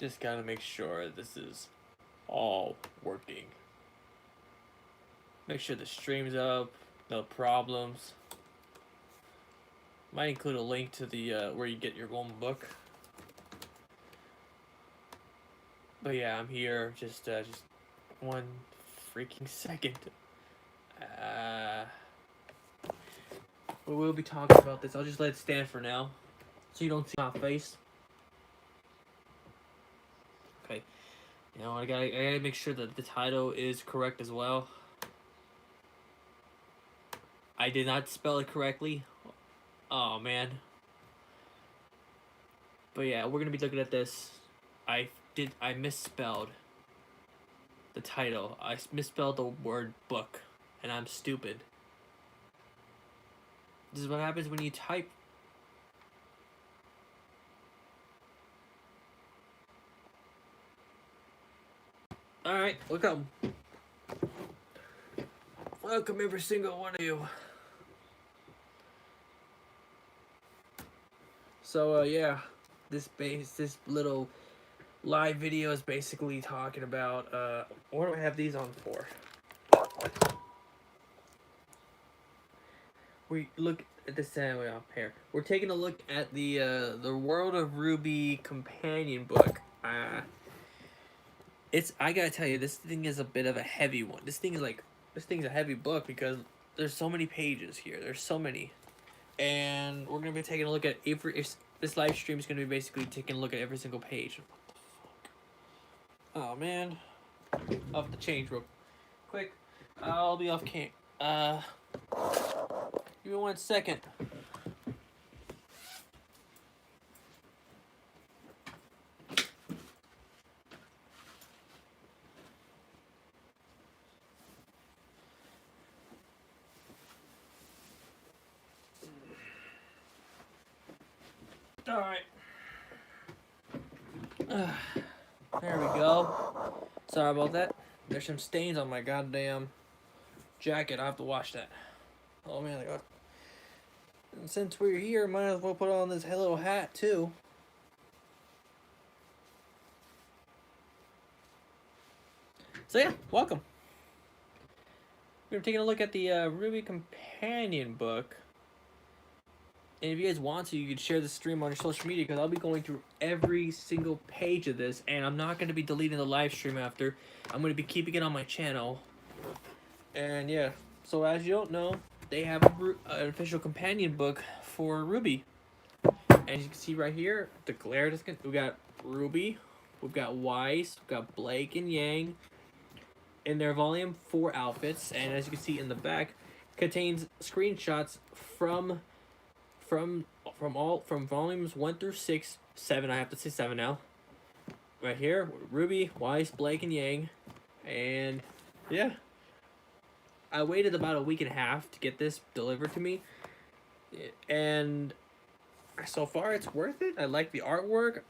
Just gotta make sure this is all working. Make sure the stream's up, no problems. Might include a link to the where you get your own book. But yeah, I'm here. Just one freaking second. We will be talking about this. I'll just let it stand for now, so you don't see my face. Okay. You know, I gotta make sure that the title is correct as well. I did not spell it correctly. Oh man. But yeah, we're gonna be looking at this. I misspelled the title. I misspelled the word book, and I'm stupid. This is what happens when you type. Alright, welcome. Welcome every single one of you. So yeah, this little live video is basically talking about what do I have these on for? We look at this way up here. We're taking a look at the World of RWBY companion book. I gotta tell you, this thing is a bit of a heavy one. This thing's a heavy book because there's so many pages here. There's so many, and we're gonna be taking a look at this live stream is gonna be basically taking a look at every single page. What the fuck? Oh man, off the change real quick. I'll be off cam. Give me 1 second. All right. There we go. Sorry about that. There's some stains on my goddamn jacket. I have to wash that. Oh man, and since we're here, might as well put on this little hat too. So yeah, welcome. We're taking a look at the RWBY companion book. And if you guys want to, you can share the stream on your social media because I'll be going through every single page of this, and I'm not going to be deleting the live stream after. I'm going to be keeping it on my channel. And yeah, so as you don't know, they have an official companion book for RWBY. And you can see right here, declared. We got RWBY, we've got Weiss, we've got Blake and Yang in their volume 4 outfits. And as you can see in the back, contains screenshots from volumes 1 through 6, 7. I have to say 7 now. Right here, RWBY, Weiss, Blake, and Yang, and yeah. I waited about a week and a half to get this delivered to me, and so far it's worth it. I like the artwork.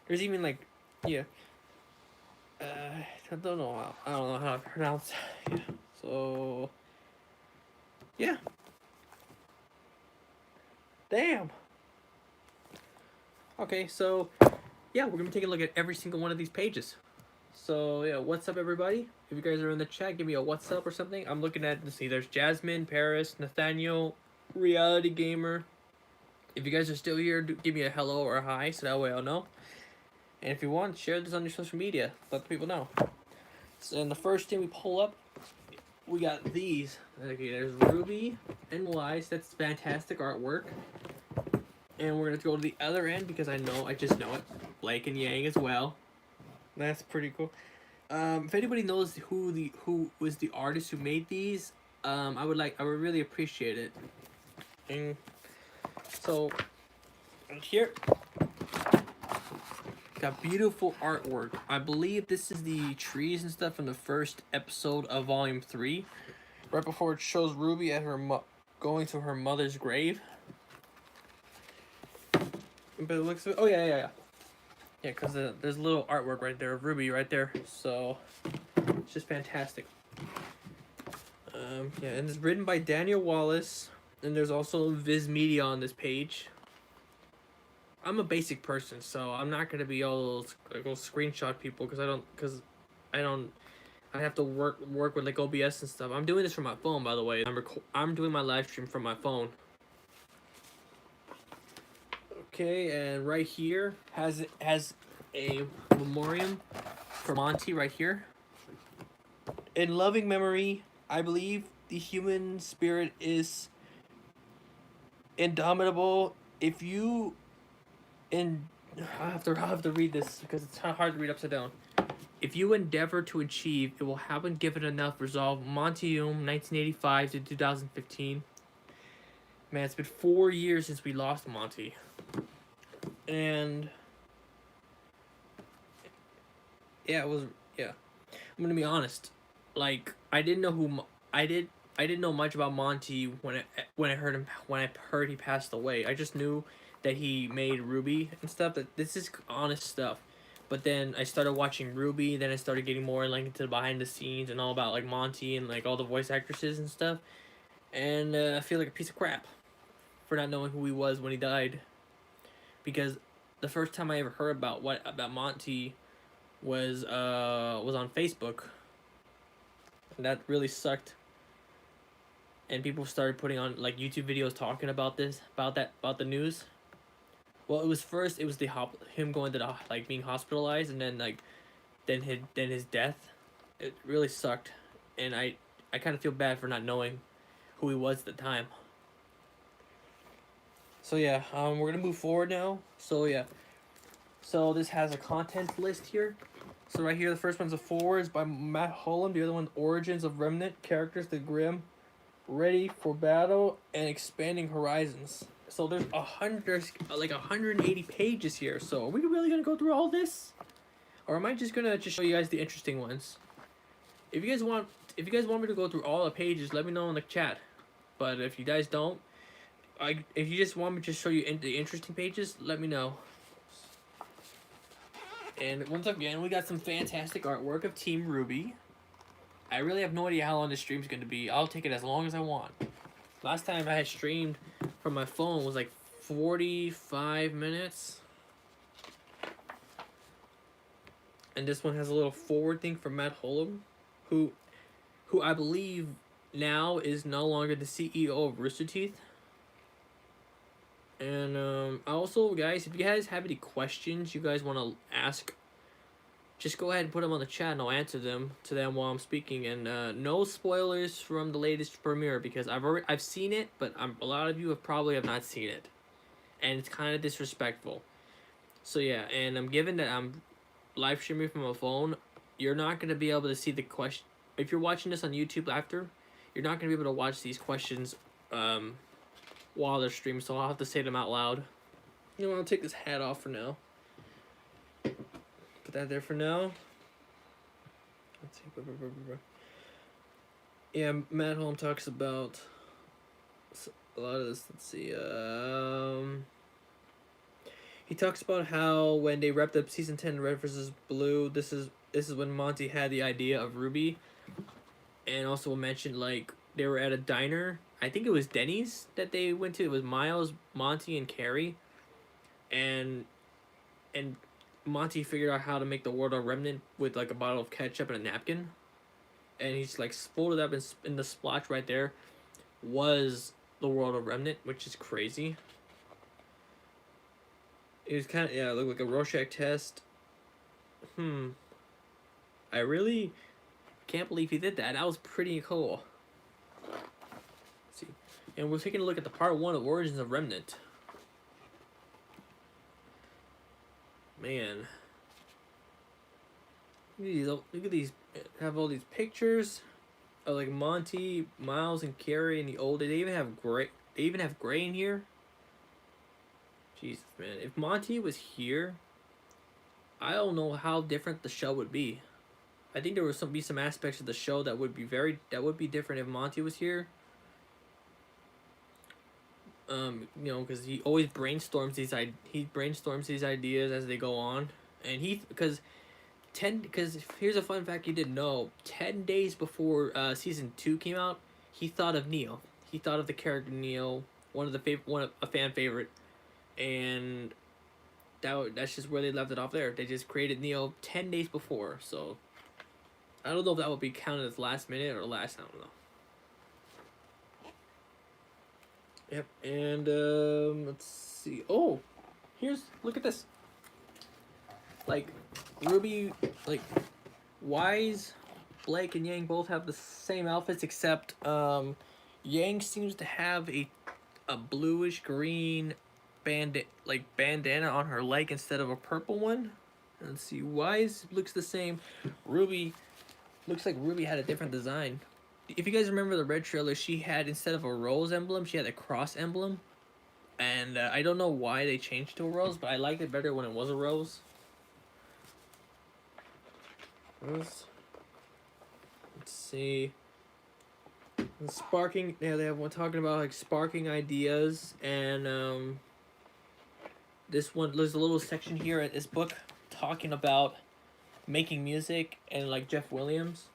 There's even like, yeah. I don't know how to pronounce. Yeah. So, yeah. Damn. Okay, so yeah, we're gonna be taking a look at every single one of these pages. So yeah, what's up everybody? If you guys are in the chat, give me a what's up or something. I'm looking at, let's see, there's Jasmine, Paris, Nathaniel, Reality Gamer. If you guys are still here, give me a hello or a hi, so that way I'll know. And if you want, share this on your social media. Let the people know. So and the first thing we pull up, we got these. Okay, there's RWBY and Weiss. That's fantastic artwork. And we're gonna go to the other end because I just know it. Blake and Yang as well. That's pretty cool. If anybody knows who was the artist who made these, I would really appreciate it. And so here, got beautiful artwork. I believe this is the trees and stuff from the first episode of Volume 3, right before it shows RWBY at her going to her mother's grave. But it looks, oh yeah, because there's a little artwork right there of RWBY right there, so it's just fantastic. Yeah, and it's written by Daniel Wallace, and there's also Viz Media on this page. I'm a basic person, so I'm not gonna be all those like those screenshot people I don't I have to work with like OBS and stuff. I'm doing this from my phone, by the way. I'm doing my live stream from my phone. Okay, and right here has a memoriam for Monty right here. In loving memory, I believe the human spirit is indomitable. If you in I have to read this because it's kind of hard to read upside down. If you endeavor to achieve, it will happen given enough resolve. Monty 1985 to 2015. Man, it's been 4 years since we lost Monty. And yeah, it was yeah. I'm gonna be honest. Like I didn't know I didn't know much about Monty when I heard he passed away. I just knew that he made RWBY and stuff. That this is honest stuff. But then I started watching RWBY. Then I started getting more like into the behind the scenes and all about like Monty and like all the voice actresses and stuff. And I feel like a piece of crap for not knowing who he was when he died. Because the first time I ever heard about Monty was on Facebook. And that really sucked. And people started putting on like YouTube videos talking about about the news. Well, it was him going to the like being hospitalized, and then like then his death. It really sucked, and I kind of feel bad for not knowing who he was at the time. So yeah, we're gonna move forward now. So yeah, so this has a content list here. So right here, the first one's a forwards by Matt Hullum. The other one, Origins of Remnant Characters, the Grim, Ready for Battle, and Expanding Horizons. So there's 180 pages here. So are we really gonna go through all this, or am I just gonna show you guys the interesting ones? If you guys want me to go through all the pages, let me know in the chat. But if you guys don't, if you just want me to show you the interesting pages, let me know. And once again, we got some fantastic artwork of Team RWBY. I really have no idea how long this stream's going to be. I'll take it as long as I want. Last time I had streamed from my phone was like 45 minutes. And this one has a little forward thing from Matt Hullum, who I believe now is no longer the CEO of Rooster Teeth. And also, guys, if you guys have any questions you guys want to ask, just go ahead and put them on the chat and I'll answer them while I'm speaking. And no spoilers from the latest premiere because I've seen it, but a lot of you have not seen it, and it's kind of disrespectful. So yeah, and given that I'm live streaming from a phone, you're not gonna be able to see the question. If you're watching this on YouTube after, you're not gonna be able to watch these questions while they're streamed. So I'll have to say them out loud. You know, I'll take this hat off for now. Put that there for now. Let's see. Yeah, Matt Holm talks about a lot of this. Let's see. He talks about how when they wrapped up season 10, Red vs. Blue, this is when Monty had the idea of RWBY, and also mentioned like they were at a diner. I think it was Denny's that they went to. It was Miles, Monty, and Carrie, and Monty figured out how to make the World of Remnant with like a bottle of ketchup and a napkin, and he's like folded up in the splotch right there was the World of Remnant, which is crazy. It was kind of, yeah, it looked like a Rorschach test. I really can't believe he did that. That was pretty cool. Let's see, and we're taking a look at the part 1 of Origins of Remnant. Man, look at these. Have all these pictures of like Monty, Miles, and Carrie in the old days. They even have Gray. They even have Gray in here. Jesus, man! If Monty was here, I don't know how different the show would be. I think there would be some aspects of the show that would be different if Monty was here. You know, because he always brainstorms these ideas as they go on, and because here's a fun fact you didn't know: 10 days before season 2 came out, he thought of Neo. He thought of the character Neo, a fan favorite, and that's just where they left it off there. They just created Neo 10 days before, so I don't know if that would be counted as last minute or last. I don't know. Yep, and let's see. Oh, look at this. Like, RWBY, like, Weiss, Blake, and Yang both have the same outfits, except Yang seems to have a bluish green bandana on her leg instead of a purple one. Let's see, Weiss looks the same. RWBY looks like RWBY had a different design. If you guys remember the red trailer, she had, instead of a rose emblem, she had a cross emblem. And I don't know why they changed to a rose, but I liked it better when it was a rose. Let's see. Sparking, yeah, they have one talking about like sparking ideas, and this one, there's a little section here at this book talking about making music and like Jeff Williams.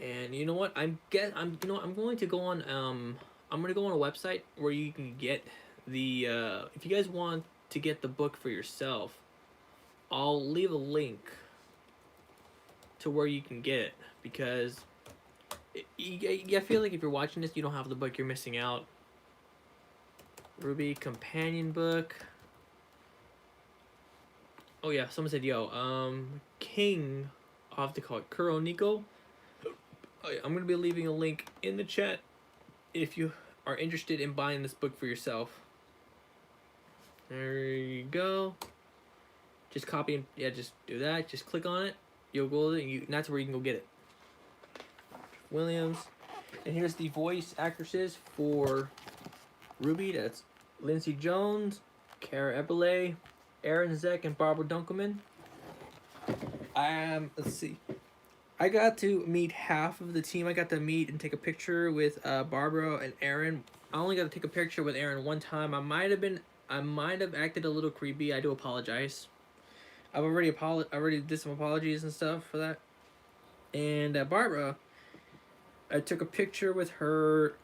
And you know what? I'm going to go on I'm gonna go on a website where you can get the if you guys want to get the book for yourself, I'll leave a link to where you can get it, because I feel like if you're watching this, you don't have the book, you're missing out. RWBY companion book. Oh yeah, someone said, yo, King, I'll have to call it Pyrrha Niko. I'm going to be leaving a link in the chat if you are interested in buying this book for yourself. There you go. Just copy and, yeah, just do that. Just click on it. You'll go there, and that's where you can go get it. Williams. And here's the voice actresses for RWBY. That's Lindsay Jones, Cara Ebele, Aaron Zeck, and Barbara Dunkelman. Let's see. I got to meet half of the team. I got to meet and take a picture with Barbara and Aaron. I only got to take a picture with Aaron one time. I might have acted a little creepy. I do apologize. I already did some apologies and stuff for that. And Barbara, I took a picture with her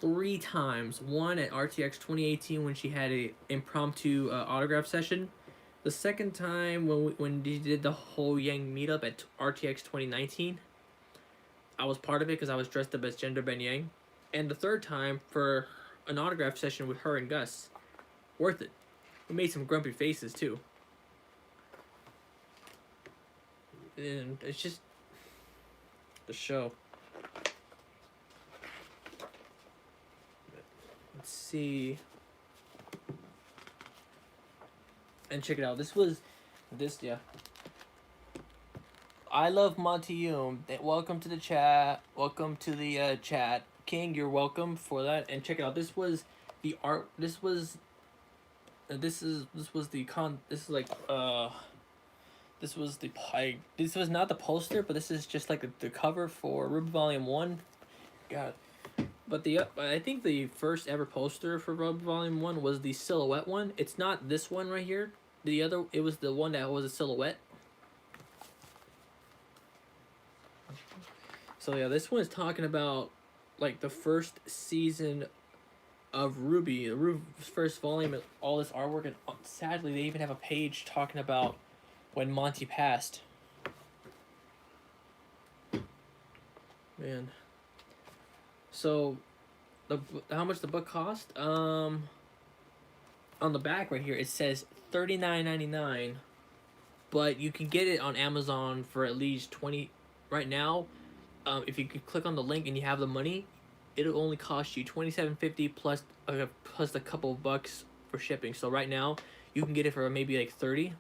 3 times. One at RTX 2018 when she had a impromptu autograph session. The second time when they did the whole Yang meetup at RTX 2019, I was part of it because I was dressed up as Gender Ben Yang. And the third time for an autograph session with her and Gus. Worth it. We made some grumpy faces too. And it's just the show. Let's see. And check it out. Yeah. I love Monty Yoom. Welcome to the chat. Welcome to the chat. King, you're welcome for that. And check it out. This was the art. This was not the poster, but this is just like the cover for RWBY Volume 1. God. But I think the first ever poster for RWBY Volume 1 was the silhouette one. It's not this one right here. It was the one that was a silhouette. So yeah, this one is talking about like the first season of RWBY, the RWBY's first volume, and all this artwork, and sadly they even have a page talking about when Monty passed. Man. So, how much the book cost? On the back right here it says $39.99, but you can get it on Amazon for at least $20 right now. If you can click on the link and you have the money, it'll only cost you $27.50 plus a couple of bucks for shipping. So right now you can get it for maybe like $30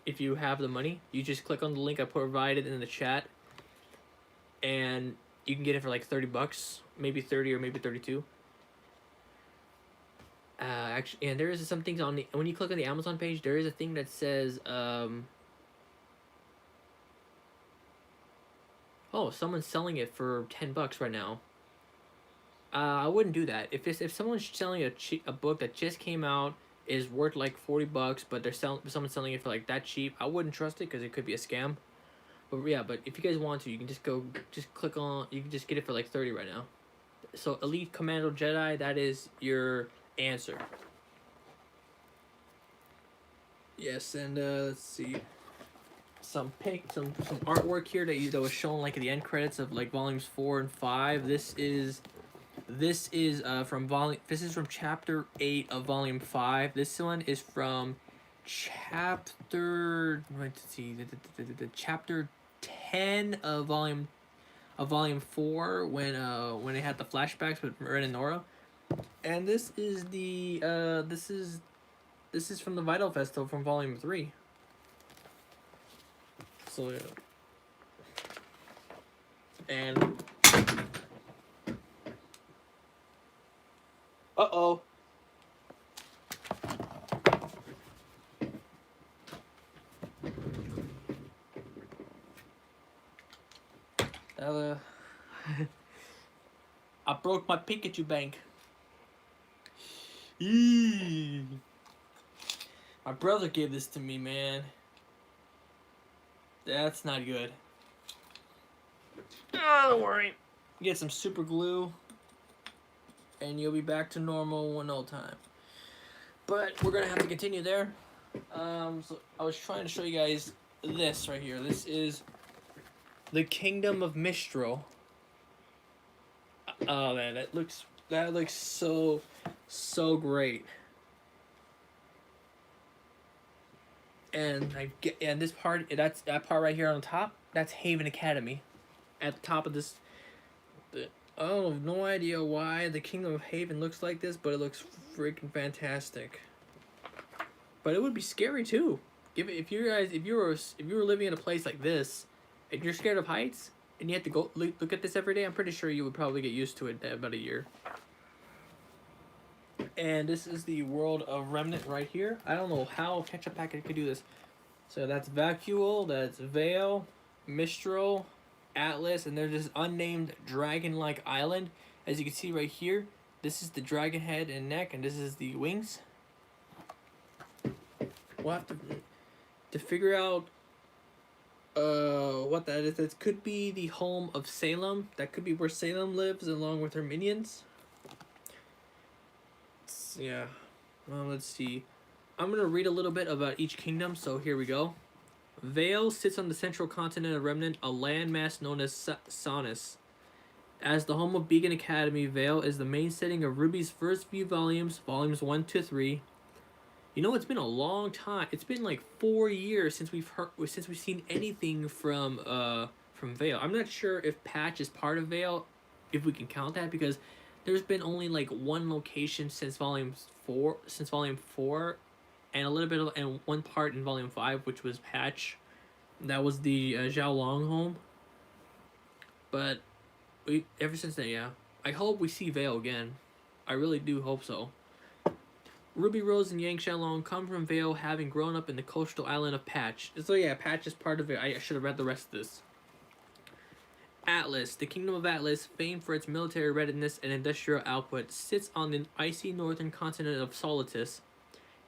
if you have the money. You just click on the link I provided in the chat, and you can get it for like $30, maybe 30 or maybe 32. Actually, and there is some things on when you click on the Amazon page, there is a thing that says oh, someone's selling it for $10 right now. I wouldn't do that. If someone's selling a book that just came out, is worth like $40, but someone's selling it for like that cheap, I wouldn't trust it because it could be a scam. But yeah, but if you guys want to, you can just click on. You can just get it for like $30 right now. So Elite Commando Jedi, that is your answer. Yes, and let's see. Some artwork here that was shown like at the end credits of like volumes 4 and 5. This is from volume. This is from chapter 8 of volume 5. This one is from chapter. Let's see, the chapter 10 of volume 4 when they had the flashbacks with Ren and Nora, and this is from the Vytal Festival from volume 3. So yeah. And uh-oh. I broke my Pikachu bank. Eee. My brother gave this to me, man. That's not good. Oh, don't worry. Get some super glue, and you'll be back to normal in no time. But we're gonna have to continue there. So I was trying to show you guys this right here. This is the Kingdom of Mistral. Oh man, that looks so great. And this part, that part right here on the top, that's Haven Academy. At the top of this, I have no idea why the Kingdom of Haven looks like this, but it looks freaking fantastic. But it would be scary too. If you were living in a place like this, and you're scared of heights, and you have to go look at this every day, I'm pretty sure you would probably get used to it in about a year. And this is the world of Remnant right here. I don't know how Ketchup Packet could do this. So that's Vacuole, that's Vale, Mistral, Atlas, and there's this unnamed dragon-like island. As you can see right here, this is the dragon head and neck, and this is the wings. We'll have to figure out what that is. It could be the home of Salem. That could be where Salem lives along with her minions. Yeah. Well, let's see. I'm going to read a little bit about each kingdom, so here we go. Vale sits on the central continent of Remnant, a landmass known as Sonus. As the home of Beacon Academy, Vale is the main setting of RWBY's first few volumes, volumes 1 to 3. You know, it's been a long time. It's been like 4 years since we've seen anything from Vale. I'm not sure if Patch is part of Vale, if we can count that, because there's been only like one location since volume 4, and a little bit and one part in volume 5, which was Patch. That was the Zhao Long home. But ever since then, yeah. I hope we see Vale again. I really do hope so. Ruby Rose and Yang Shalong come from Vale, having grown up in the coastal island of Patch. So yeah, Patch is part of it. I should have read the rest of this. Atlas, the Kingdom of Atlas, famed for its military readiness and industrial output, sits on the icy northern continent of Solitus.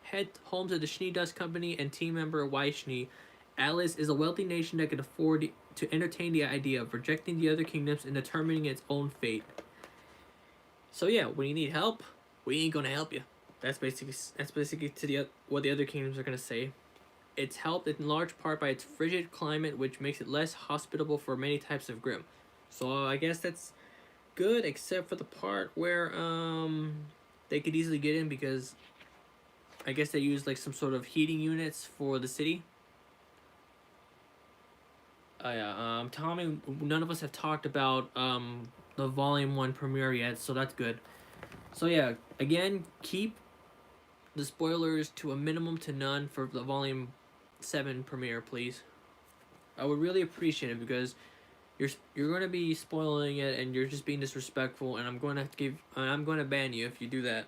Head home to the Schnee Dust Company and team member Weiss Schnee, Atlas is a wealthy nation that can afford to entertain the idea of rejecting the other kingdoms and determining its own fate. So yeah, when you need help, we ain't gonna help you. That's basically what the other kingdoms are gonna say. It's helped in large part by its frigid climate, which makes it less hospitable for many types of Grimm. So I guess that's good, except for the part where they could easily get in, because I guess they use like some sort of heating units for the city. Tommy, none of us have talked about the Volume 1 premiere yet, so that's good. So yeah, again, keep the spoilers to a minimum to none for the Volume 7 premiere, please. I would really appreciate it, because you're going to be spoiling it and you're just being disrespectful, and I'm going to ban you if you do that.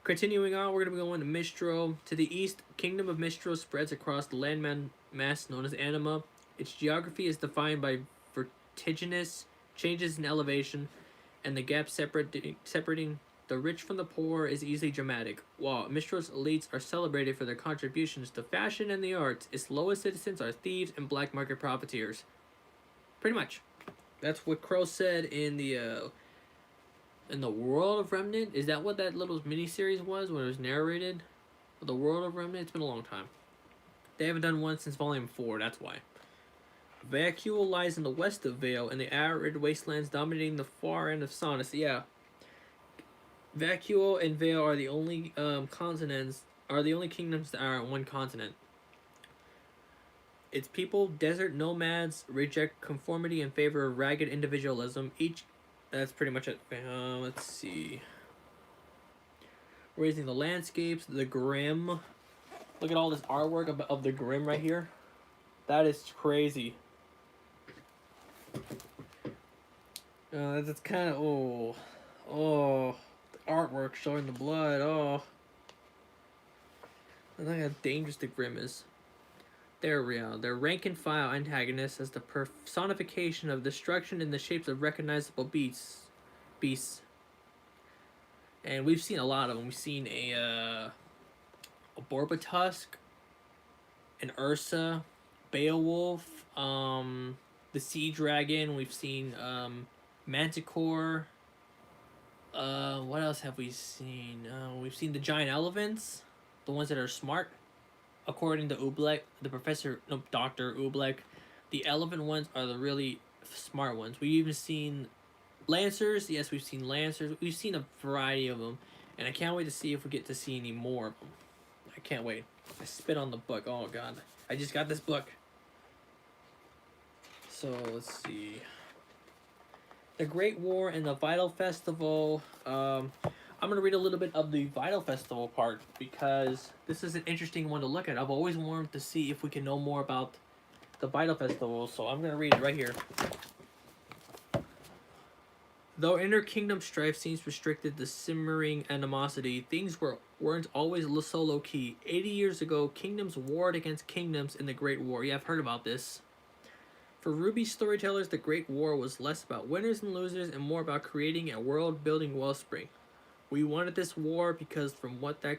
Continuing on, we're going to be going to Mistral. To the east, Kingdom of Mistral spreads across the landmass known as Anima. Its geography is defined by vertiginous changes in elevation, and the gap separating the rich from the poor is easily dramatic. While Mistral's elites are celebrated for their contributions to fashion and the arts, its lowest citizens are thieves and black market profiteers. Pretty much. That's what Crow said in the World of Remnant. Is that what that little miniseries was when it was narrated? The World of Remnant, it's been a long time. They haven't done one since Volume 4, that's why. Vacuole lies in the west of Vale, and the arid wastelands dominating the far end of Sonus. Yeah, Vacuole and Vale are the only continents, are the only kingdoms that are on one continent. Its people, desert nomads, reject conformity in favor of ragged individualism. That's pretty much it. Let's see. Raising the landscapes, the Grim. Look at all this artwork of the Grim right here. That is crazy. That's kind of the artwork showing the blood. Look how dangerous the Grim is. They're real. They're rank and file antagonists as the personification of destruction in the shapes of recognizable beasts. And we've seen a lot of them. We've seen a Borbatusk, an Ursa, Beowulf, the Sea Dragon. We've seen Manticore. What else have we seen? We've seen the giant elephants, the ones that are smart. According to Oobleck, Dr. Oobleck, the elephant ones are the really smart ones. We've even seen Lancers. Yes, we've seen Lancers. We've seen a variety of them, and I can't wait to see if we get to see any more of them. I can't wait. I spit on the book. Oh, God. I just got this book. So, let's see. The Great War and the Vytal Festival. I'm going to read a little bit of the Vytal Festival part because this is an interesting one to look at. I've always wanted to see if we can know more about the Vytal Festival, so I'm going to read it right here. Though inter-kingdom strife seems restricted to simmering animosity, things weren't always so low-key. 80 years ago, kingdoms warred against kingdoms in the Great War. Yeah, I've heard about this. For RWBY storytellers, the Great War was less about winners and losers and more about creating a world-building wellspring. We wanted this war because from what that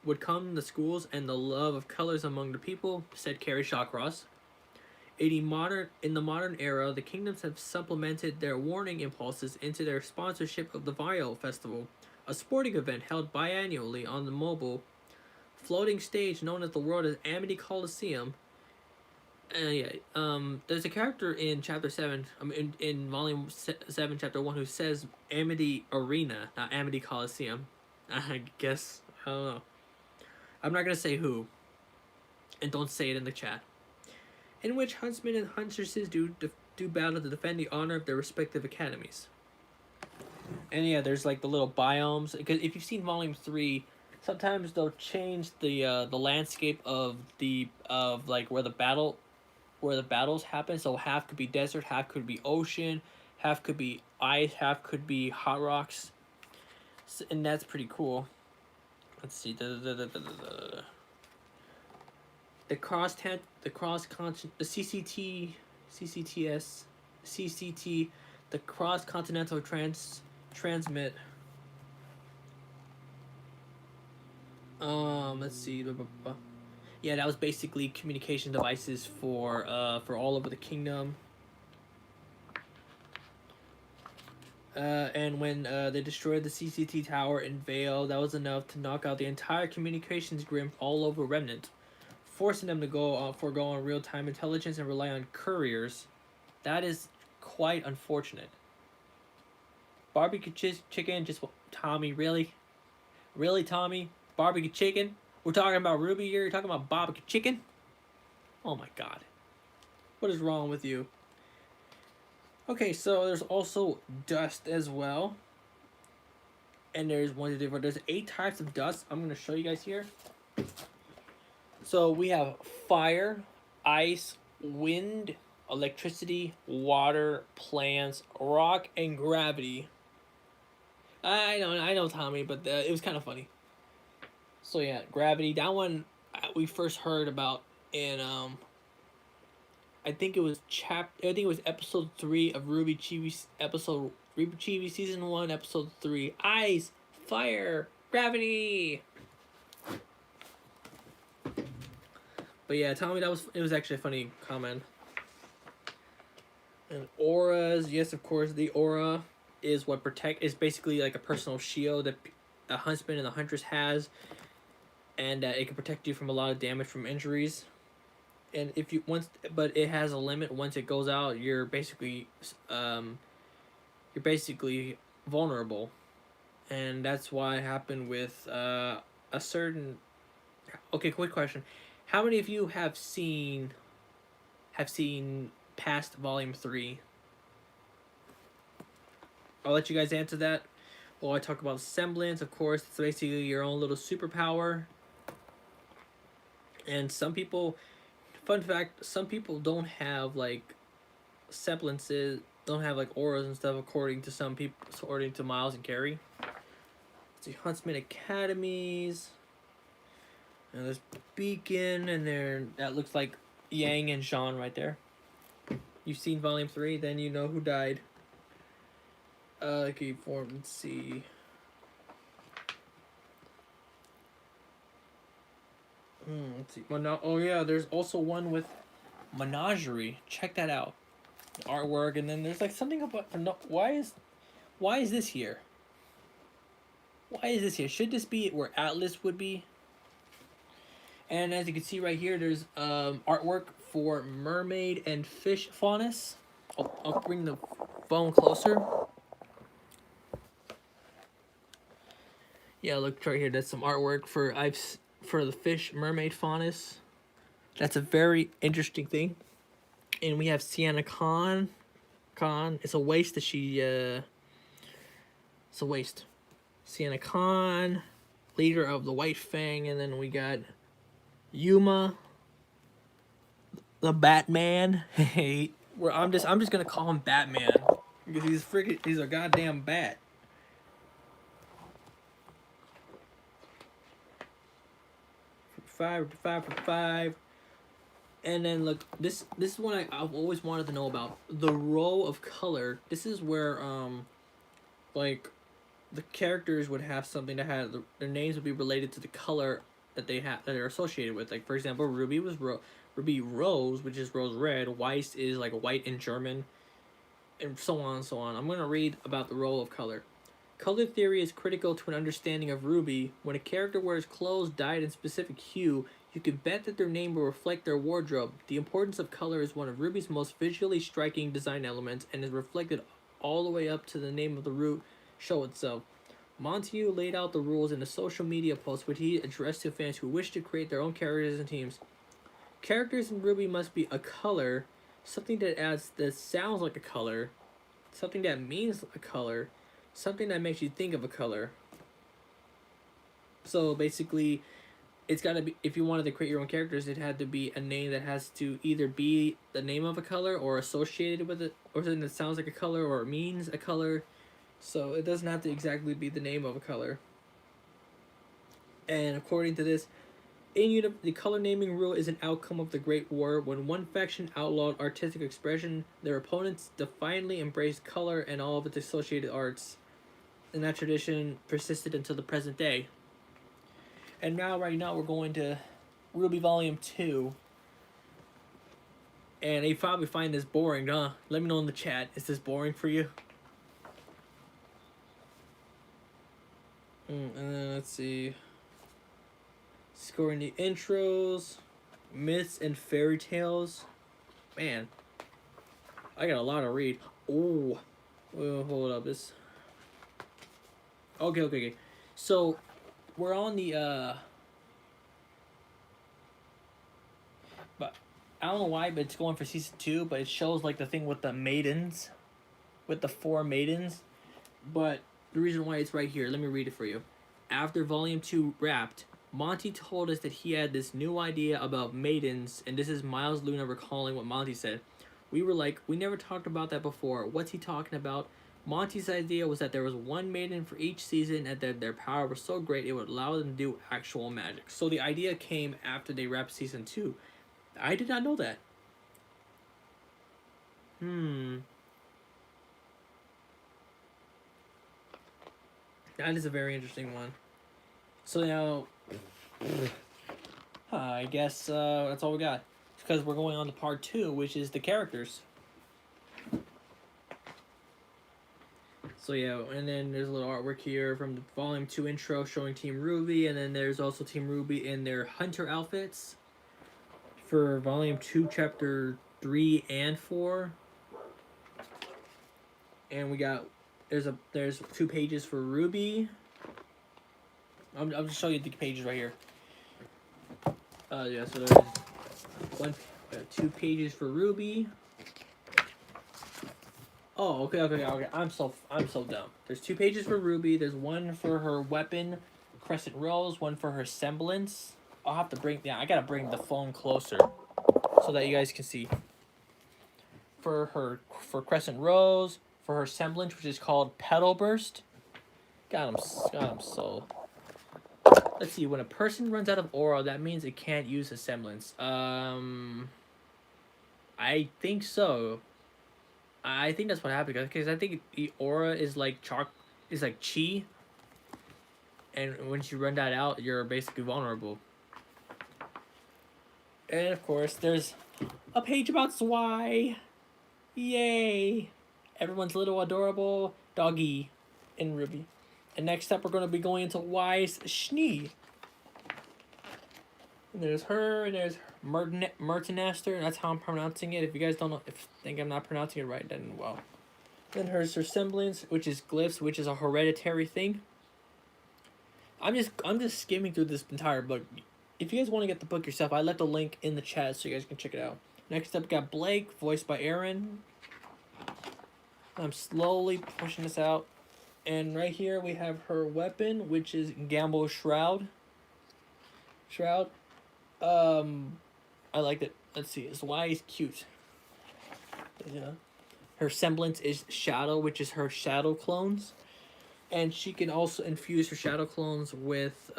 would come the schools and the love of colors among the people, said Carrie Shawcross. In the modern era, the kingdoms have supplemented their warning impulses into their sponsorship of the Vytal Festival, a sporting event held biannually on the mobile floating stage known as the world as Amity Coliseum. There's a character in Chapter 7, in Volume 7, Chapter 1, who says Amity Arena, not Amity Coliseum. I guess. I don't know. I'm not going to say who. And don't say it in the chat. In which huntsmen and huntresses do battle to defend the honor of their respective academies. And yeah, there's like the little biomes. Because if you've seen Volume 3, sometimes they'll change the landscape of like where the battles happen. So half could be desert, half could be ocean, half could be ice, half could be hot rocks, and that's pretty cool. Let's see. The cross-continental transmit. Let's see. Yeah, that was basically communication devices for all over the kingdom. And when they destroyed the CCT tower in Vale, that was enough to knock out the entire communications grim all over Remnant, forcing them to forego on real-time intelligence and rely on couriers. That is quite unfortunate. Barbecue chicken, just Tommy, really? Really, Tommy? Barbecue chicken? We're talking about RWBY here. You're talking about barbecue chicken? Oh my God. What is wrong with you? Okay, so there's also dust as well. And there's there's 8 types of dust. I'm going to show you guys here. So we have fire, ice, wind, electricity, water, plants, rock, and gravity. I know, Tommy, but it was kind of funny. So yeah, gravity. That one we first heard about in I think it was episode 3 of RWBY Chibi season 1, episode 3. Ice, fire, gravity. But yeah, Tommy, it was actually a funny comment. And auras, yes, of course, the aura is is basically like a personal shield that a huntsman and a huntress has. and it can protect you from a lot of damage from injuries. And if you once, but it has a limit. Once it goes out, you're basically vulnerable, and that's why it happened with a certain. Okay, quick question: how many of you have seen past Volume 3? I'll let you guys answer that. Well, I talk about semblance, of course. It's basically your own little superpower. And some people, fun fact, some people don't have like semblances, don't have like auras and stuff, according to some people, according to Miles and Carrie. Let's see, Huntsman Academies. And there's Beacon, and there, that looks like Yang and Jean right there. You've seen Volume 3, then you know who died. Okay, let's see. Let's see. Oh yeah, there's also one with Menagerie. Check that out. Artwork, and then there's like something about why is this here? Why is this here? Should this be where Atlas would be? And as you can see right here, there's artwork for mermaid and fish faunus. I'll bring the phone closer. Yeah, look right here. That's some artwork for the fish mermaid faunus. That's a very interesting thing. And we have Sienna Khan. It's a waste that she. It's a waste. Sienna Khan, leader of the White Fang, and then we got Yuma, the Batman. Hey, I'm just gonna call him Batman because he's a goddamn bat. Five for five. And then look, this is one I've always wanted to know about. The row of color. This is where like the characters would have something that had their names would be related to the color that they have that are associated with. Like for example, Ruby was Ruby Rose, which is rose red. Weiss is like white in German, and so on and so on. I'm gonna read about the role of color. Color theory is critical to an understanding of RWBY. When a character wears clothes dyed in specific hue, you can bet that their name will reflect their wardrobe. The importance of color is one of RWBY's most visually striking design elements and is reflected all the way up to the name of the show itself. Montague laid out the rules in a social media post which he addressed to fans who wish to create their own characters and teams. Characters in RWBY must be a color, something that sounds like a color, something that means a color, something that makes you think of a color. So basically, it's got to be, if you wanted to create your own characters, it had to be a name that has to either be the name of a color or associated with it, or something that sounds like a color or means a color. So it doesn't have to exactly be the name of a color. And according to this, the color naming rule is an outcome of the Great War. When one faction outlawed artistic expression, their opponents defiantly embraced color and all of its associated arts. And that tradition persisted until the present day. And right now, we're going to RWBY Volume 2. And you probably find this boring, huh? Let me know in the chat. Is this boring for you? And then let's see. Scoring the intros. Myths and fairy tales. Man. I got a lot to read. Oh. Well, hold up. Okay. So, we're on the, but I don't know why, but it's going for season 2, but it shows like the thing with the maidens, with the 4 maidens, but the reason why it's right here, let me read it for you. After Volume 2 wrapped, Monty told us that he had this new idea about maidens, and this is Miles Luna recalling what Monty said. We were like, we never talked about that before. What's he talking about? Monty's idea was that there was one maiden for each season and that their power was so great it would allow them to do actual magic. So the idea came after they wrapped season 2. I did not know that. That is a very interesting one. So now, I guess that's all we got. Because we're going on to part 2, which is the characters. So So yeah, and then there's a little artwork here from the Volume 2 intro showing Team RWBY, and then there's also Team RWBY in their hunter outfits for Volume 2, Chapter 3 and 4. And we got there's 2 pages for RWBY. I'll just show you the pages right here. Yeah, so there's 2 pages for RWBY. Oh, okay. I'm so dumb. There's 2 pages for RWBY. There's one for her weapon, Crescent Rose. One for her semblance. I'll have to I gotta bring the phone closer so that you guys can see. For Crescent Rose, for her semblance, which is called Petal Burst. Got him so. Let's see. When a person runs out of aura, that means it can't use a semblance. I think so. I think that's what happened because I think the aura is like chi, and once you run that out, you're basically vulnerable. And of course, there's a page about Zwei. Yay! Everyone's little adorable doggy in RWBY. And next up, we're going to be going into Weiss Schnee. And there's her, and there's Mertenaster. That's how I'm pronouncing it. If you guys don't know, think I'm not pronouncing it right, then well. Then there's her semblance, which is glyphs, which is a hereditary thing. I'm just skimming through this entire book. If you guys want to get the book yourself, I left a link in the chat so you guys can check it out. Next up, we got Blake, voiced by Aaron. I'm slowly pushing this out. And right here we have her weapon, which is Gamble's Shroud. I liked it. Let's see. Why is cute. Yeah. Her semblance is Shadow, which is her shadow clones. And she can also infuse her shadow clones with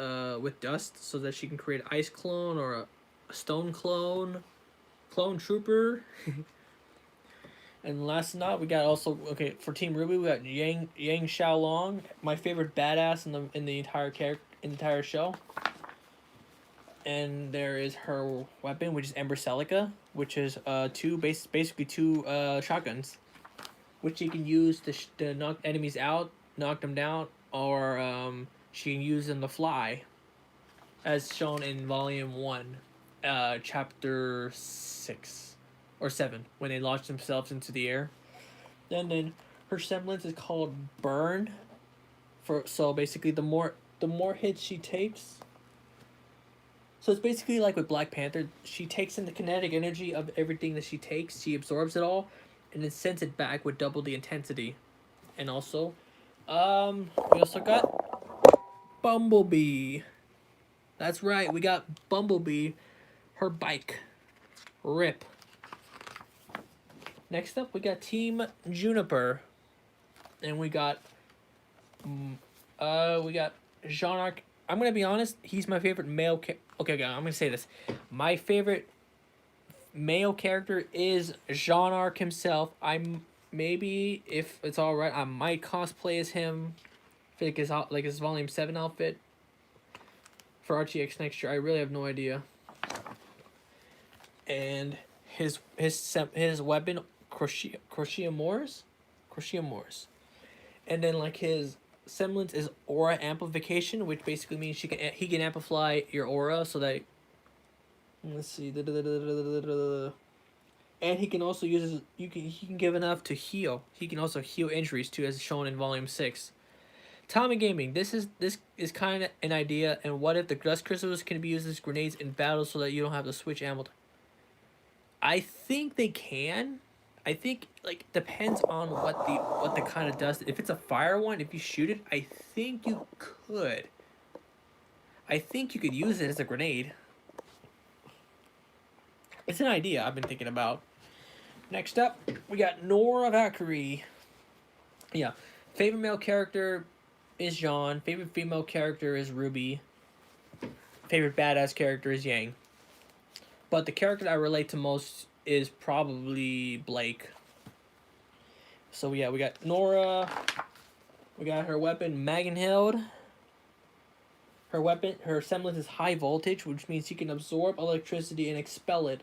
dust so that she can create an ice clone or a stone clone. Clone Trooper. And last not, we got also for Team RWBY we got Yang Xiaolong, my favorite badass in the entire show. And there is her weapon, which is Ember Celica, which is basically two shotguns, which she can use to knock enemies out, knock them down, or she can use them to fly, as shown in Volume 1, Chapter 6 or 7, when they launch themselves into the air. Then her semblance is called Burn. So basically, the more hits she takes. So it's basically like with Black Panther. She takes in the kinetic energy of everything that she takes. She absorbs it all, and then sends it back with double the intensity. And also, we also got Bumblebee. That's right, we got Bumblebee. Her bike. RIP. Next up, we got Team Juniper, and we got Jean-Arc. I'm gonna be honest. He's my favorite male. Okay, I'm gonna say this. My favorite male character is Jean-Arc himself. Maybe, if it's all right, I might cosplay as him, like his Volume 7 outfit for RTX next year. I really have no idea. And his weapon, Crochet Morse, and then like his semblance is aura amplification, which basically means he can amplify your aura so that. Let's see. And he can also he can give enough to heal. He can also heal injuries too, as shown in Volume 6. Tommy Gaming, this is kind of an idea. And what if the dust crystals can be used as grenades in battle so that you don't have to switch ammo? I think they can. I think depends on what the kind of dust. If it's a fire one, if you shoot it, I think you could. I think you could use it as a grenade. It's an idea I've been thinking about. Next up, we got Nora Valkyrie. Yeah, favorite male character is Jean. Favorite female character is RWBY. Favorite badass character is Yang. But the character I relate to most is probably Blake. So yeah, we got Nora. We got her weapon, Magenhild. Her semblance is high voltage, which means she can absorb electricity and expel it.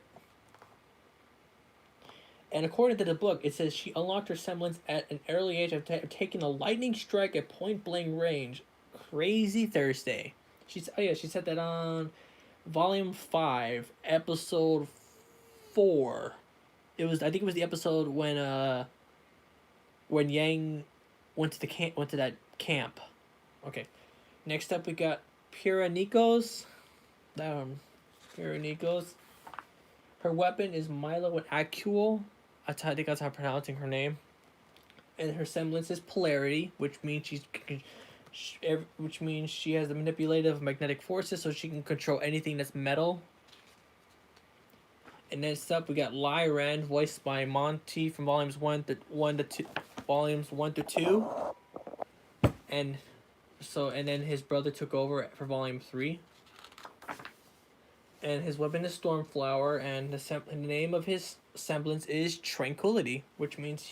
And according to the book, it says she unlocked her semblance at an early age of taking a lightning strike at point blank range. Crazy Thursday. She said that on Volume 5, Episode 4. I think it was the episode when Yang went to that camp. Okay. Next up we got Pyrrha Niko's. Pyrrha Niko's. Her weapon is Milo and Acul. I think that's how I'm pronouncing her name. And her semblance is polarity, which means she has the manipulative magnetic forces, so she can control anything that's metal. And next up, we got Lyran, voiced by Monty from volumes 1 to 2. And then his brother took over for volume 3. And his weapon is Stormflower, and the name of his semblance is Tranquility, which means,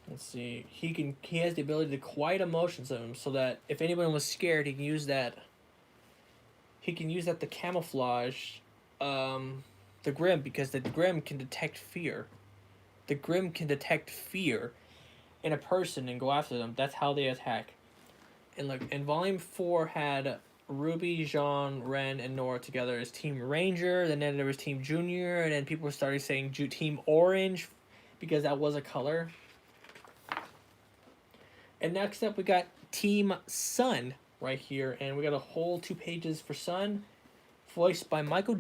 let's see, he has the ability to quiet emotions in him, so that if anyone was scared, he can use that. He can use that to camouflage, the Grim, because the Grim can detect fear. The Grim can detect fear in a person and go after them. That's how they attack. And look, in volume 4 had RWBY, Jean, Ren, and Nora together as Team Ranger. And then there was Team Junior, and then people started saying Team Orange because that was a color. And next up, we got Team Sun right here, and we got a whole 2 pages for Sun, voiced by Michael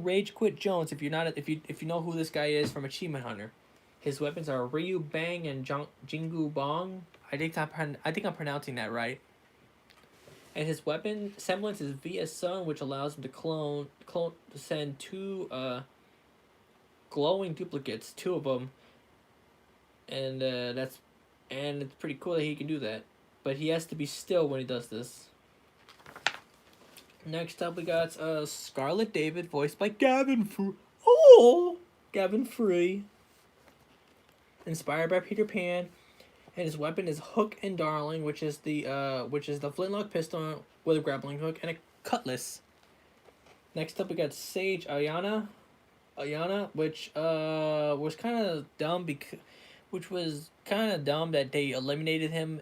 Rage Quit Jones. If you know who this guy is from Achievement Hunter, his weapons are Ryu Bang and Jingu Bong. I think I'm pronouncing that right. And his weapon semblance is via Sun, which allows him to send 2 glowing duplicates, 2 of them, and it's pretty cool that he can do that. But he has to be still when he does this. Next up, we got Scarlet David, voiced by Gavin Free. Inspired by Peter Pan, and his weapon is Hook and Darling, which is the flintlock pistol with a grappling hook and a cutlass. Next up, we got Sage Ayana, which was kind of dumb that they eliminated him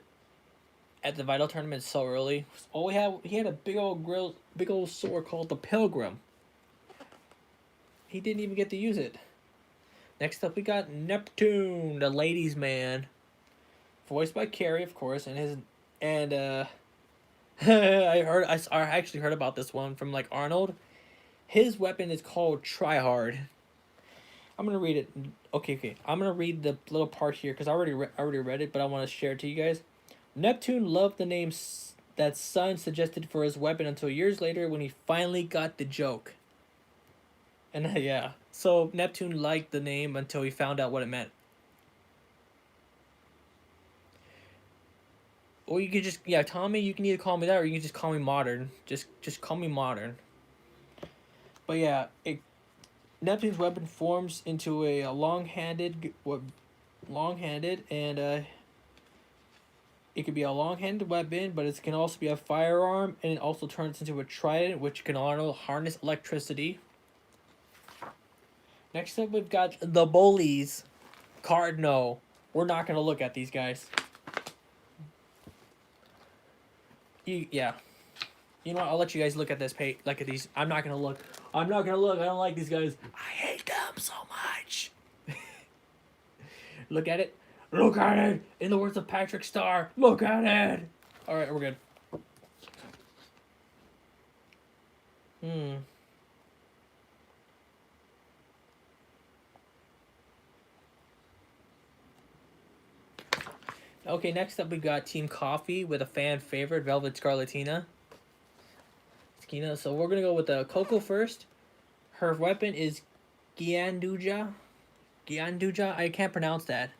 at the Vytal tournament so early. He had a big old sword called the Pilgrim. He didn't even get to use it. Next up, we got Neptune, the ladies' man, voiced by Carrie, of course, I actually heard about this one from Arnold. His weapon is called Tryhard. I'm gonna read it. Okay. I'm gonna read the little part here because I already read it, but I want to share it to you guys. Neptune loved the name that Sun suggested for his weapon until years later when he finally got the joke. And yeah, so Neptune liked the name until he found out what it meant. Or you could just, Tommy, you can either call me that or you can just call me Modern. Just call me Modern. But yeah, Neptune's weapon forms into a long-handed, and it could be a long-handed weapon, but it can also be a firearm, and it also turns into a trident, which can harness electricity. Next up, we've got the Bullies. Card no. We're not going to look at these guys. Yeah. You know what? I'll let you guys look at this page. Look at these. I'm not going to look. I don't like these guys. I hate them so much. Look at it. Look at it. In the words of Patrick Starr, look at it. All right, we're good. Okay, next up we got Team Coffee with a fan favorite, Velvet Scarlatina. So we're gonna go with the Coco first. Her weapon is Gianduja. I can't pronounce that.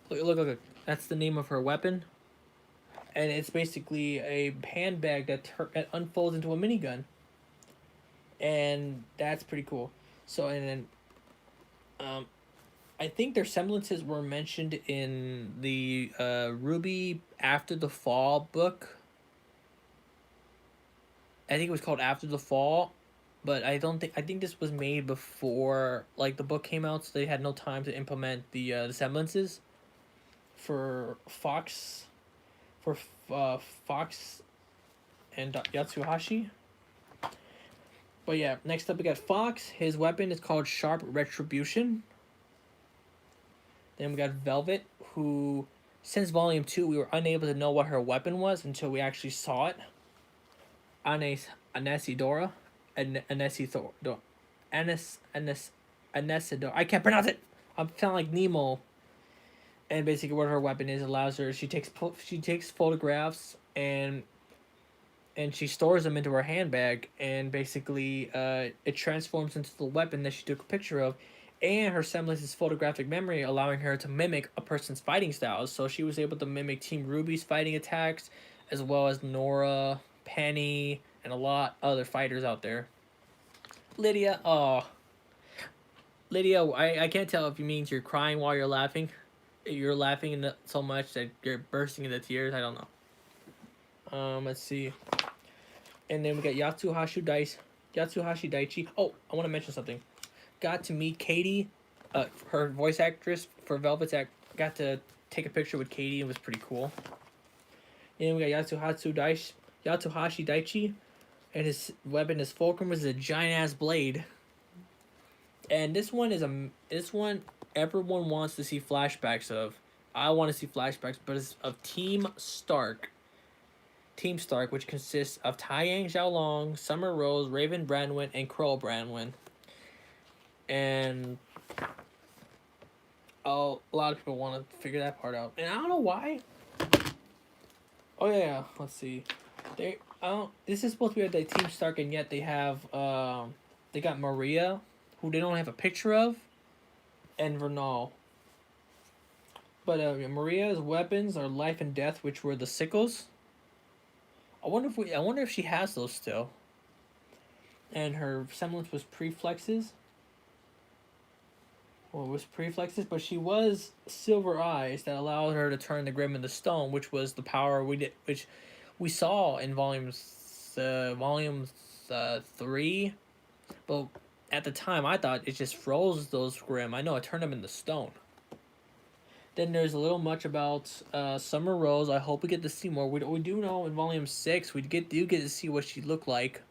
Look. That's the name of her weapon. And it's basically a handbag that unfolds into a minigun. And that's pretty cool. So, and then, I think their semblances were mentioned in the RWBY After the Fall book. I think it was called After the Fall. but I don't think I think this was made before like the book came out, so they had no time to implement the semblances for for Fox and Yatsuhashi. But yeah, next up we got Fox. His weapon is called Sharp Retribution. Then we got Velvet, who since Volume 2 we were unable to know what her weapon was until we actually saw it. Anesidora. Anesidora. Anesidora. I can't pronounce it. I'm sounding like Nemo. And basically what her weapon is allows her, she takes photographs and she stores them into her handbag, and basically it transforms into the weapon that she took a picture of, and her semblance is photographic memory, allowing her to mimic a person's fighting styles. So she was able to mimic Team RWBY's fighting attacks, as well as Nora, Penny, and a lot other fighters out there. Lydia, oh. Lydia, I can't tell if it means you're crying while you're laughing. You're laughing so much that you're bursting into tears. I don't know. Let's see. And then we got Yatsuhashi Daichi. Oh, I want to mention something. Got to meet Katie, her voice actress for Velvet's act. Got to take a picture with Katie. It was pretty cool. And then we got Yatsuhashi Daichi, and his weapon, his fulcrum, is a giant ass blade. And this one everyone wants to see flashbacks of. I want to see flashbacks, but it's of Team Stark. Team Stark, which consists of Taiyang Xiaolong, Summer Rose, Raven Branwen, and Crow Branwen. And a lot of people want to figure that part out, and I don't know why. Oh yeah, let's see. This is supposed to be like Team Stark, and yet they have they got Maria, who they don't have a picture of, and Renal. But Maria's weapons are life and death, which were the sickles. I wonder if she has those still. And her semblance was preflexes. Well, it was preflexes, but she was Silver Eyes that allowed her to turn the Grim into stone, which was the power which we saw in volumes 3. But at the time, I thought it just froze those Grim. I know it turned them into stone. Then there's a little much about Summer Rose. I hope we get to see more. We do know in Volume 6 we do get to see what she looked like.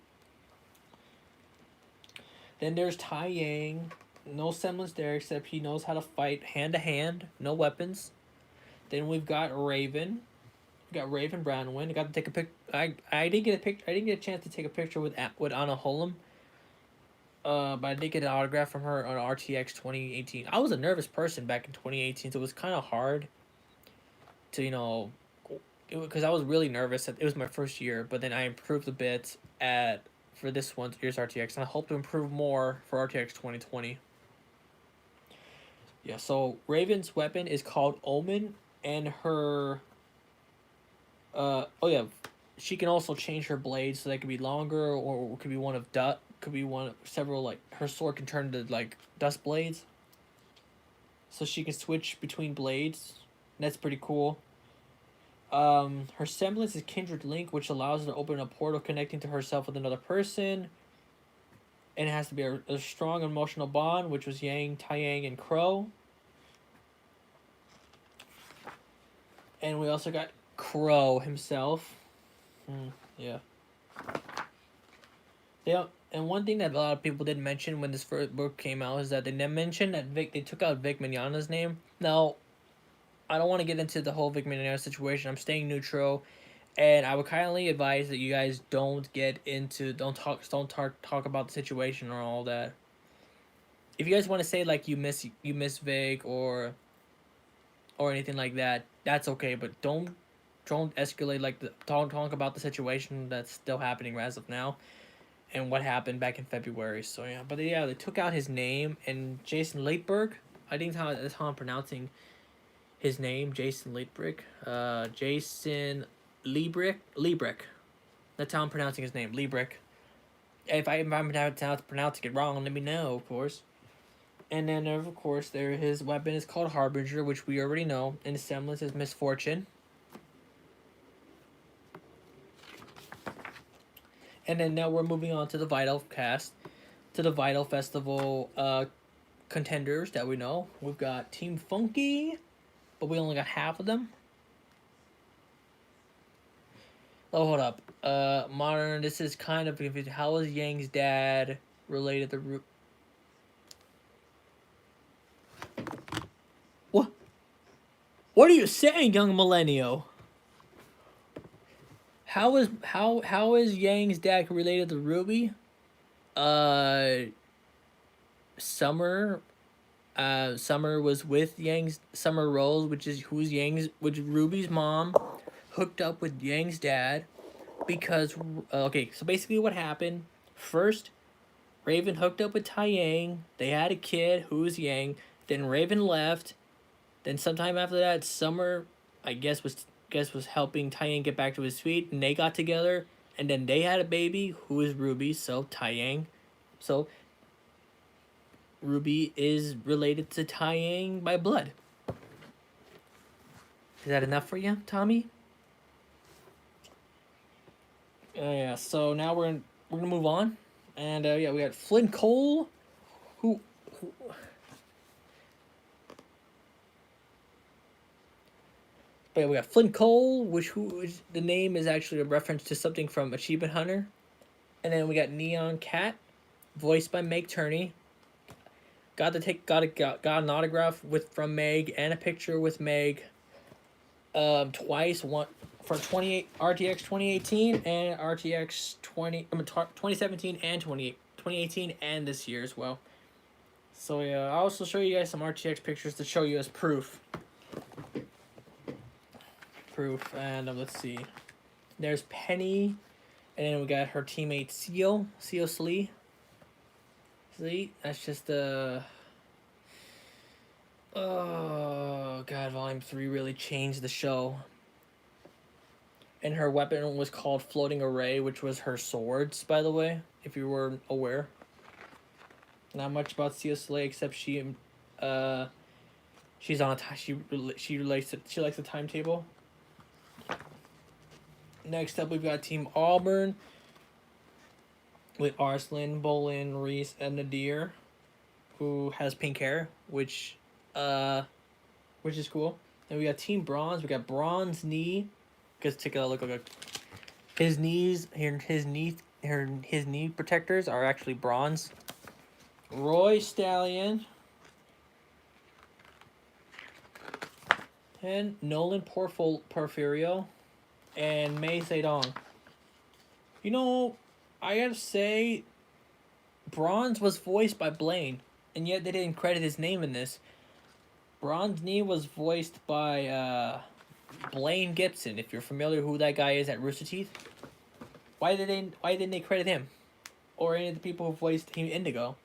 Then there's Taiyang. No semblance there except he knows how to fight hand to hand. No weapons. Then we've got Raven. We got Raven Branwen. I got to take a pic. I didn't get a pic. I didn't get a chance to take a picture with Anna Holm. But I did get an autograph from her on RTX 2018. I was a nervous person back in 2018, so it was kind of hard to, because I was really nervous. It was my first year, but then I improved a bit for this year's RTX, and I hope to improve more for RTX 2020. Yeah, so Raven's weapon is called Omen, and her... she can also change her blades so they can be longer, or it could be one of several, like her sword can turn into like dust blades, so she can switch between blades. That's pretty cool. Her semblance is Kindred Link, which allows her to open a portal connecting to herself with another person, and it has to be a strong emotional bond, which was Yang, Taiyang, and Crow. And we also got Crow himself. Yeah. And one thing that a lot of people didn't mention when this first book came out is that they mentioned that they took out Vic Mignogna's name. Now, I don't want to get into the whole Vic Mignogna situation. I'm staying neutral, and I would kindly advise that you guys don't talk about the situation or all that. If you guys want to say like you miss Vic or anything like that, that's okay. But don't escalate don't talk about the situation that's still happening as of now, and what happened back in February. So yeah, but yeah, they took out his name, and Jason Leitberg, I think that's how I'm pronouncing his name, Jason Leitberg. Jason Liebrick. That's how I'm pronouncing his name, Liebrick. If I'm pronouncing it wrong, let me know, of course. And then, of course, his weapon is called Harbinger, which we already know, and his semblance is Misfortune. And then now we're moving on to the Vytal cast, to the Vytal Festival contenders that we know. We've got Team Funky, but we only got half of them. Oh, hold up. Modern, this is kind of confusing. How is Yang's dad related to What? What are you saying, young millennial? How is Yang's dad related to RWBY? Summer Summer was with Yang's Summer Rose, which is RWBY's mom, hooked up with Yang's dad because okay, so basically what happened first, Raven hooked up with Taeyang, they had a kid who was Yang, then Raven left, then sometime after that Summer I guess was helping Taeyang get back to his feet, and they got together, and then they had a baby who is RWBY, so Taeyang. So RWBY is related to Taeyang by blood. Is that enough for you, Tommy? Yeah. So now we're gonna move on, and yeah, we got Flynn Cole, who but yeah, we got Flynn Cole, who the name is actually a reference to something from Achievement Hunter, and then we got Neon Cat, voiced by Meg Turney. Got an autograph from Meg and a picture with Meg. Twice, one for RTX 2018 and RTX 2017 and 2018 and this year as well. So yeah, I'll also show you guys some RTX pictures to show you as proof. And let's see. There's Penny, and then we got her teammate Seal Slee. That's just oh god, Volume 3 really changed the show. And her weapon was called Floating Array, which was her swords, by the way, if you were aware. Not much about Slee except she's on she likes the timetable. Next up, we've got Team Auburn with Arslan, Bolin, Reese, and Nadir, who has pink hair, which is cool. And we got Team Bronze. We got Bronze Knee, because take a look at his knees. His knee protectors are actually bronze. Roy Stallion and Nolan Porfirio and Mei Zedong. You know, I gotta say, Bronze was voiced by Blaine, and yet they didn't credit his name in this. Bronze Knee was voiced by Blaine Gibson. If you're familiar who that guy is at Rooster Teeth, why didn't they credit him, or any of the people who voiced Team Indigo,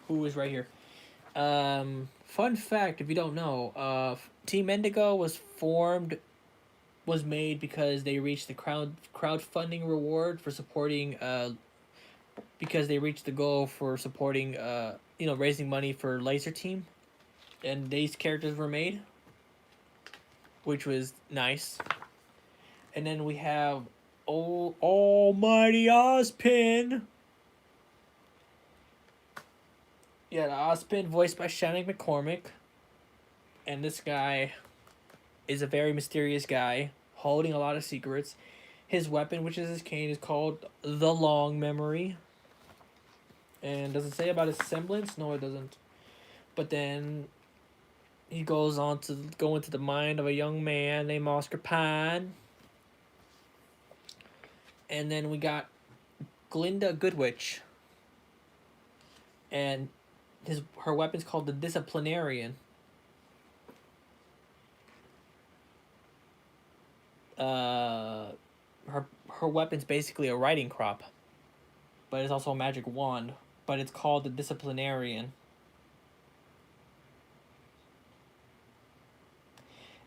who is right here? Fun fact, if you don't know, Team Indigo was made because they reached the crowdfunding reward for supporting because they reached the goal for supporting raising money for Laser Team, and these characters were made, which was nice. And then we have Almighty Ozpin. Yeah, the Ozpin voiced by Shannon McCormick, and this guy is a very mysterious guy holding a lot of secrets. His weapon, which is his cane, is called the Long Memory. And does it say about his semblance? No, it doesn't. But then he goes on to go into the mind of a young man named Oscar Pine. And then we got Glinda Goodwitch. And her weapon's called the Disciplinarian. Her weapon's basically a riding crop, but it's also a magic wand, but it's called the Disciplinarian.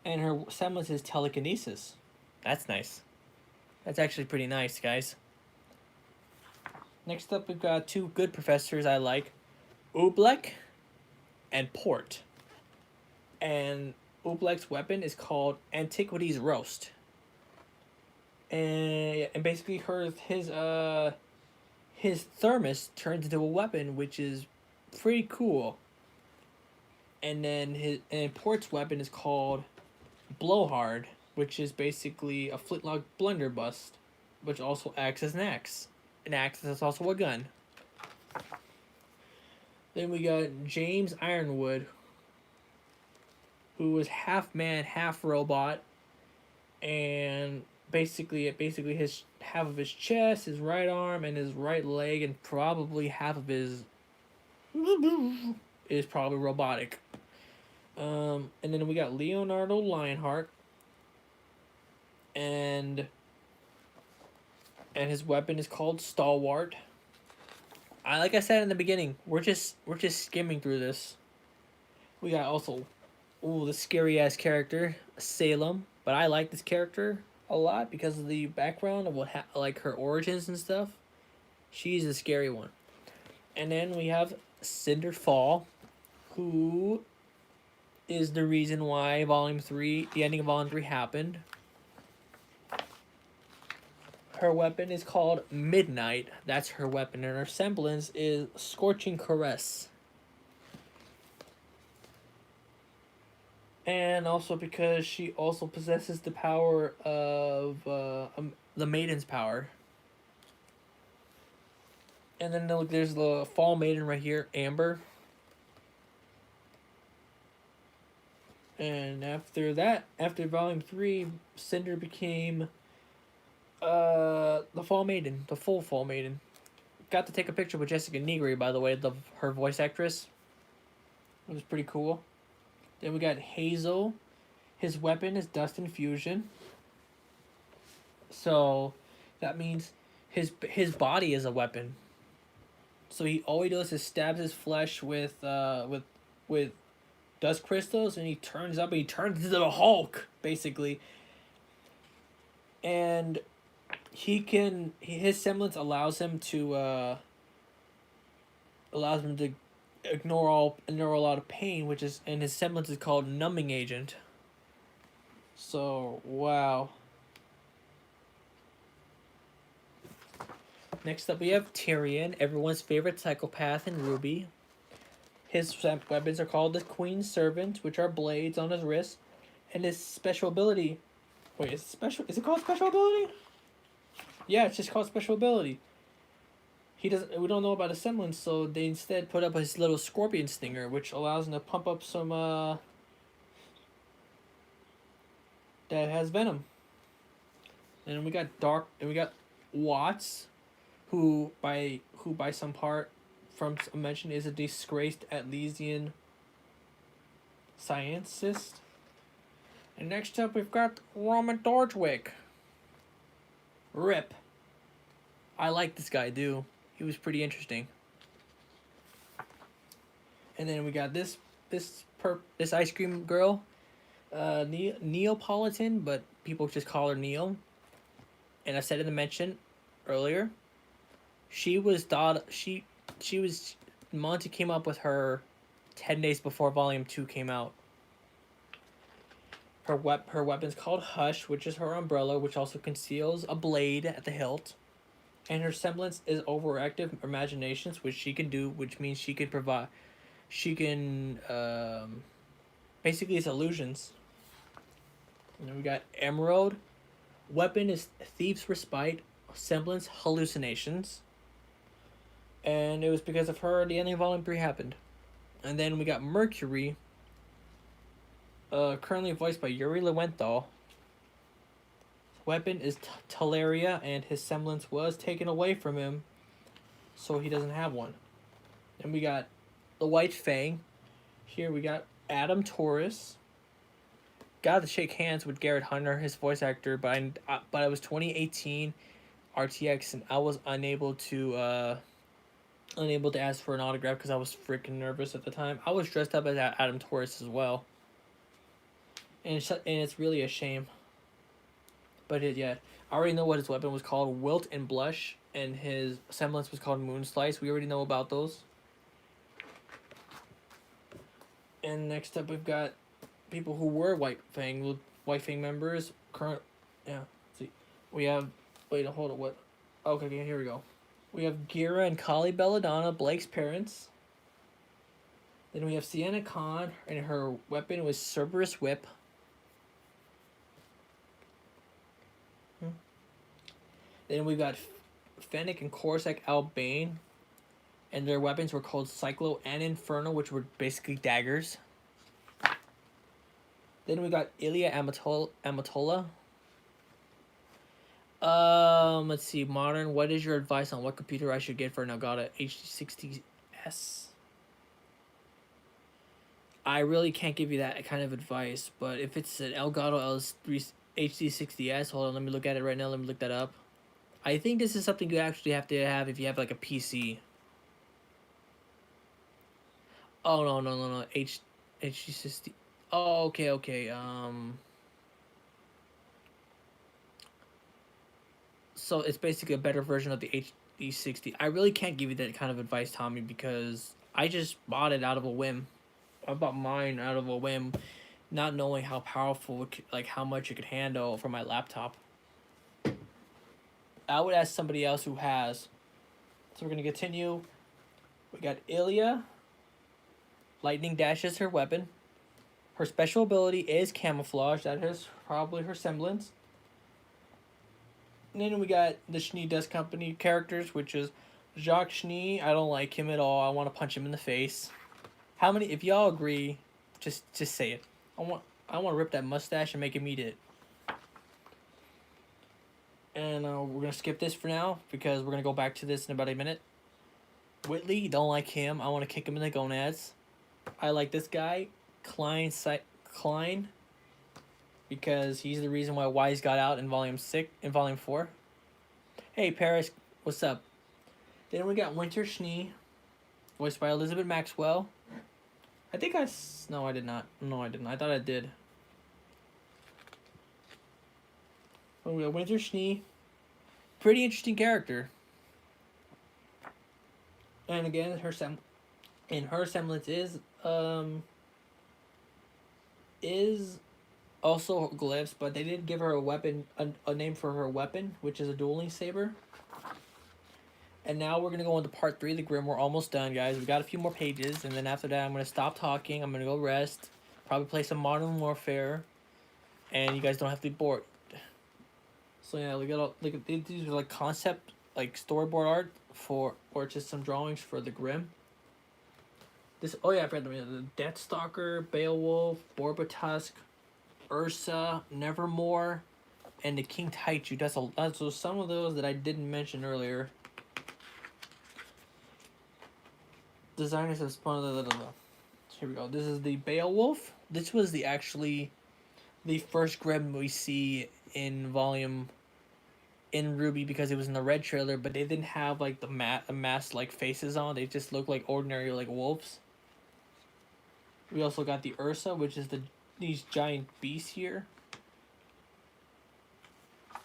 And her semblance is telekinesis. That's nice. That's actually pretty nice, guys. Next up, we've got two good professors I like, Oobleck and Port. And Oobleck's weapon is called Antiquities Roast. and basically his thermos turns into a weapon, which is pretty cool. And then Port's weapon is called Blowhard, which is basically a flintlock blunderbuss, which also acts as an axe. An axe is also a gun. Then we got James Ironwood, who was half man, half robot, and basically his half of his chest, his right arm, and his right leg, and probably half of his is probably robotic. And then we got Leonardo Lionheart, and his weapon is called Stalwart. Like I said in the beginning, we're just skimming through this. We got also, the scary ass character Salem, but I like this character a lot because of the background of like her origins and stuff. She's a scary one. And then we have Cinder Fall, who is the reason why the ending of Volume 3 happened. Her weapon is called Midnight. That's her weapon, and her semblance is Scorching Caress. And also because she also possesses the power of the Maiden's power. And then there's the Fall Maiden right here, Amber. And after Volume 3, Cinder became the Fall Maiden, the full Fall Maiden. Got to take a picture with Jessica Negri, by the way, her voice actress. It was pretty cool. Then we got Hazel. His weapon is Dust Infusion. So that means his body is a weapon. So all he does is stabs his flesh with dust crystals, and he turns into the Hulk, basically. And his semblance allows him to ignore a lot of pain, and his semblance is called Numbing Agent. So wow. Next up we have Tyrion, everyone's favorite psychopath in RWBY. His weapons are called the Queen's Servant, which are blades on his wrist, and his special ability. Wait, is it called special ability? Yeah, it's just called special ability. We don't know about his semblance, so they instead put up his little scorpion stinger, which allows him to pump up some that has venom. And we got Watts, who by some part from a mention is a disgraced Atlesian scientist. And next up we've got Roman Dorjwick. Rip. I like this guy, dude. He was pretty interesting. And then we got this ice cream girl, Neapolitan, but people just call her Neil. And I said in the mention earlier, Monty came up with her 10 days before Volume 2 came out. Her weapon's called Hush, which is her umbrella, which also conceals a blade at the hilt. And her semblance is overactive imaginations, which she can do, which means she can basically it's illusions. And then we got Emerald. Weapon is Thief's Respite, semblance hallucinations. And it was because of her the ending of Volume 3 happened. And then we got Mercury, currently voiced by Yuri Lowenthal. Weapon is Teleria, and his semblance was taken away from him, so he doesn't have one. Then we got the White Fang. Here we got Adam Taurus. Got to shake hands with Garrett Hunter, his voice actor, but it was 2018 RTX, and I was unable to ask for an autograph because I was freaking nervous at the time. I was dressed up as Adam Taurus as well, and it's really a shame. But I already know what his weapon was called, Wilt and Blush, and his semblance was called Moonslice. We already know about those. And next up, we've got people who were White Fang members. Let's see, We have, wait, hold on, what? Okay, here we go. We have Gira and Kali Belladonna, Blake's parents. Then we have Sienna Khan, and her weapon was Cerberus Whip. Then we got Fennec and Corsac Albane, and their weapons were called Cyclo and Inferno, which were basically daggers. Then we got Ilya Amatola. Let's see. Modern. What is your advice on what computer I should get for an Elgato HD60S? I really can't give you that kind of advice, but if it's an Elgato L3 HD60S, hold on, let me look at it right now. Let me look that up. I think this is something you actually have to have if you have like a PC. Oh no. HD60. Oh, okay. So it's basically a better version of the HD60. I really can't give you that kind of advice, Tommy, because I just bought it out of a whim. I bought mine out of a whim, not knowing how powerful, like how much it could handle for my laptop. I would ask somebody else who has. So we're gonna continue. We got Ilya. Lightning Dash is her weapon. Her special ability is camouflage. That is probably her semblance. And then we got the Schnee Dust Company characters, which is Jacques Schnee. I don't like him at all. I want to punch him in the face. How many? If y'all agree, just say it. I want to rip that mustache and make him eat it. And we're gonna skip this for now because we're gonna go back to this in about a minute. Whitley, don't like him. I want to kick him in the gonads. I like this guy, Klein, because he's the reason why Weiss got out in volume 4. Hey Paris, what's up? Then we got Winter Schnee, voiced by Elizabeth Maxwell. I think no, I did not. No, I didn't. I thought I did. Then we got Winter Schnee, pretty interesting character. And again, her semblance is also glyphs, but they did give her a weapon, a name for her weapon, which is a dueling saber. And now we're gonna go into part 3 of the Grimm. We're almost done, guys. We got a few more pages, and then after that, I'm gonna stop talking. I'm gonna go rest, probably play some Modern Warfare, and you guys don't have to be bored. So yeah, these are like concept, like storyboard art or just some drawings for the Grimm. Oh yeah, I forgot the Deathstalker, Beowulf, Borbatusk, Ursa, Nevermore, and the King Taichu. That's some of those that I didn't mention earlier. Designers have spun. Here we go. This is the Beowulf. This was the first Grimm we see in volume in RWBY because it was in the red trailer, but they didn't have like the mask like faces on. They just look like ordinary like wolves. We also got the Ursa, which is these giant beasts here.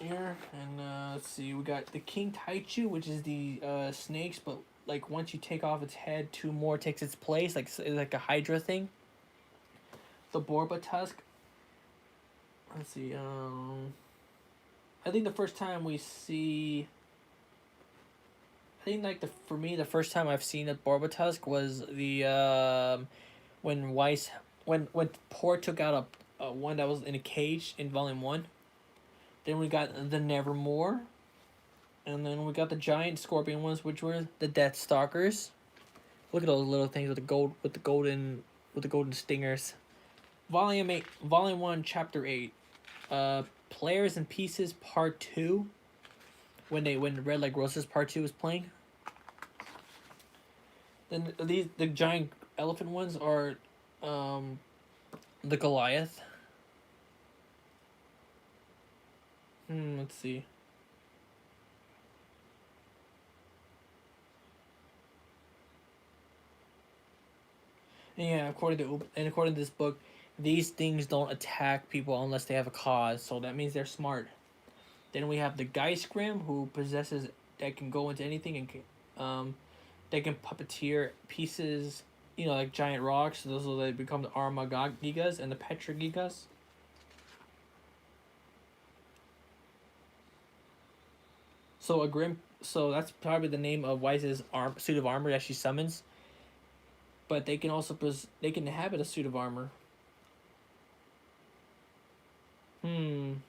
And let's see, we got the King Taichu, which is the snakes, but like once you take off its head, 2 more takes its place, like a Hydra thing. The Borbatusk. Let's see. I think the first time we see. I think like for me the first time I've seen a Borbatusk was the when Poor took out a one that was in a cage in volume 1. Then we got the Nevermore. And then we got the giant scorpion ones, which were the Deathstalkers. Look at those little things with the golden stingers. Volume 1, Chapter 8. Players and Pieces Part 2. When Red Like Roses Part 2 was playing. Then the giant elephant ones are the Goliath. Let's see. Yeah, according to this book, these things don't attack people unless they have a cause, so that means they're smart. Then we have the Geist Grimm, who possesses that can go into anything and they can puppeteer pieces, like giant rocks. So those they become the Armagigas and the Petragigas. So a Grim. So that's probably the name of Weiss's suit of armor that she summons. But they can also they can inhabit a suit of armor. And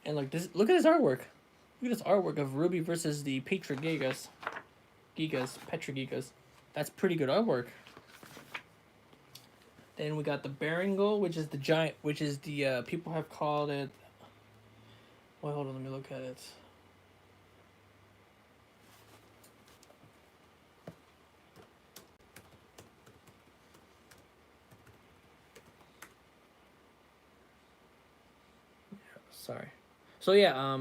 like this, look at this artwork. Look at this artwork of RWBY versus the Petra Gigas. Petra Gigas. That's pretty good artwork. Then we got the Berengal, which is the giant, which is the people have called it. Well, hold on, let me look at it. Sorry. So yeah,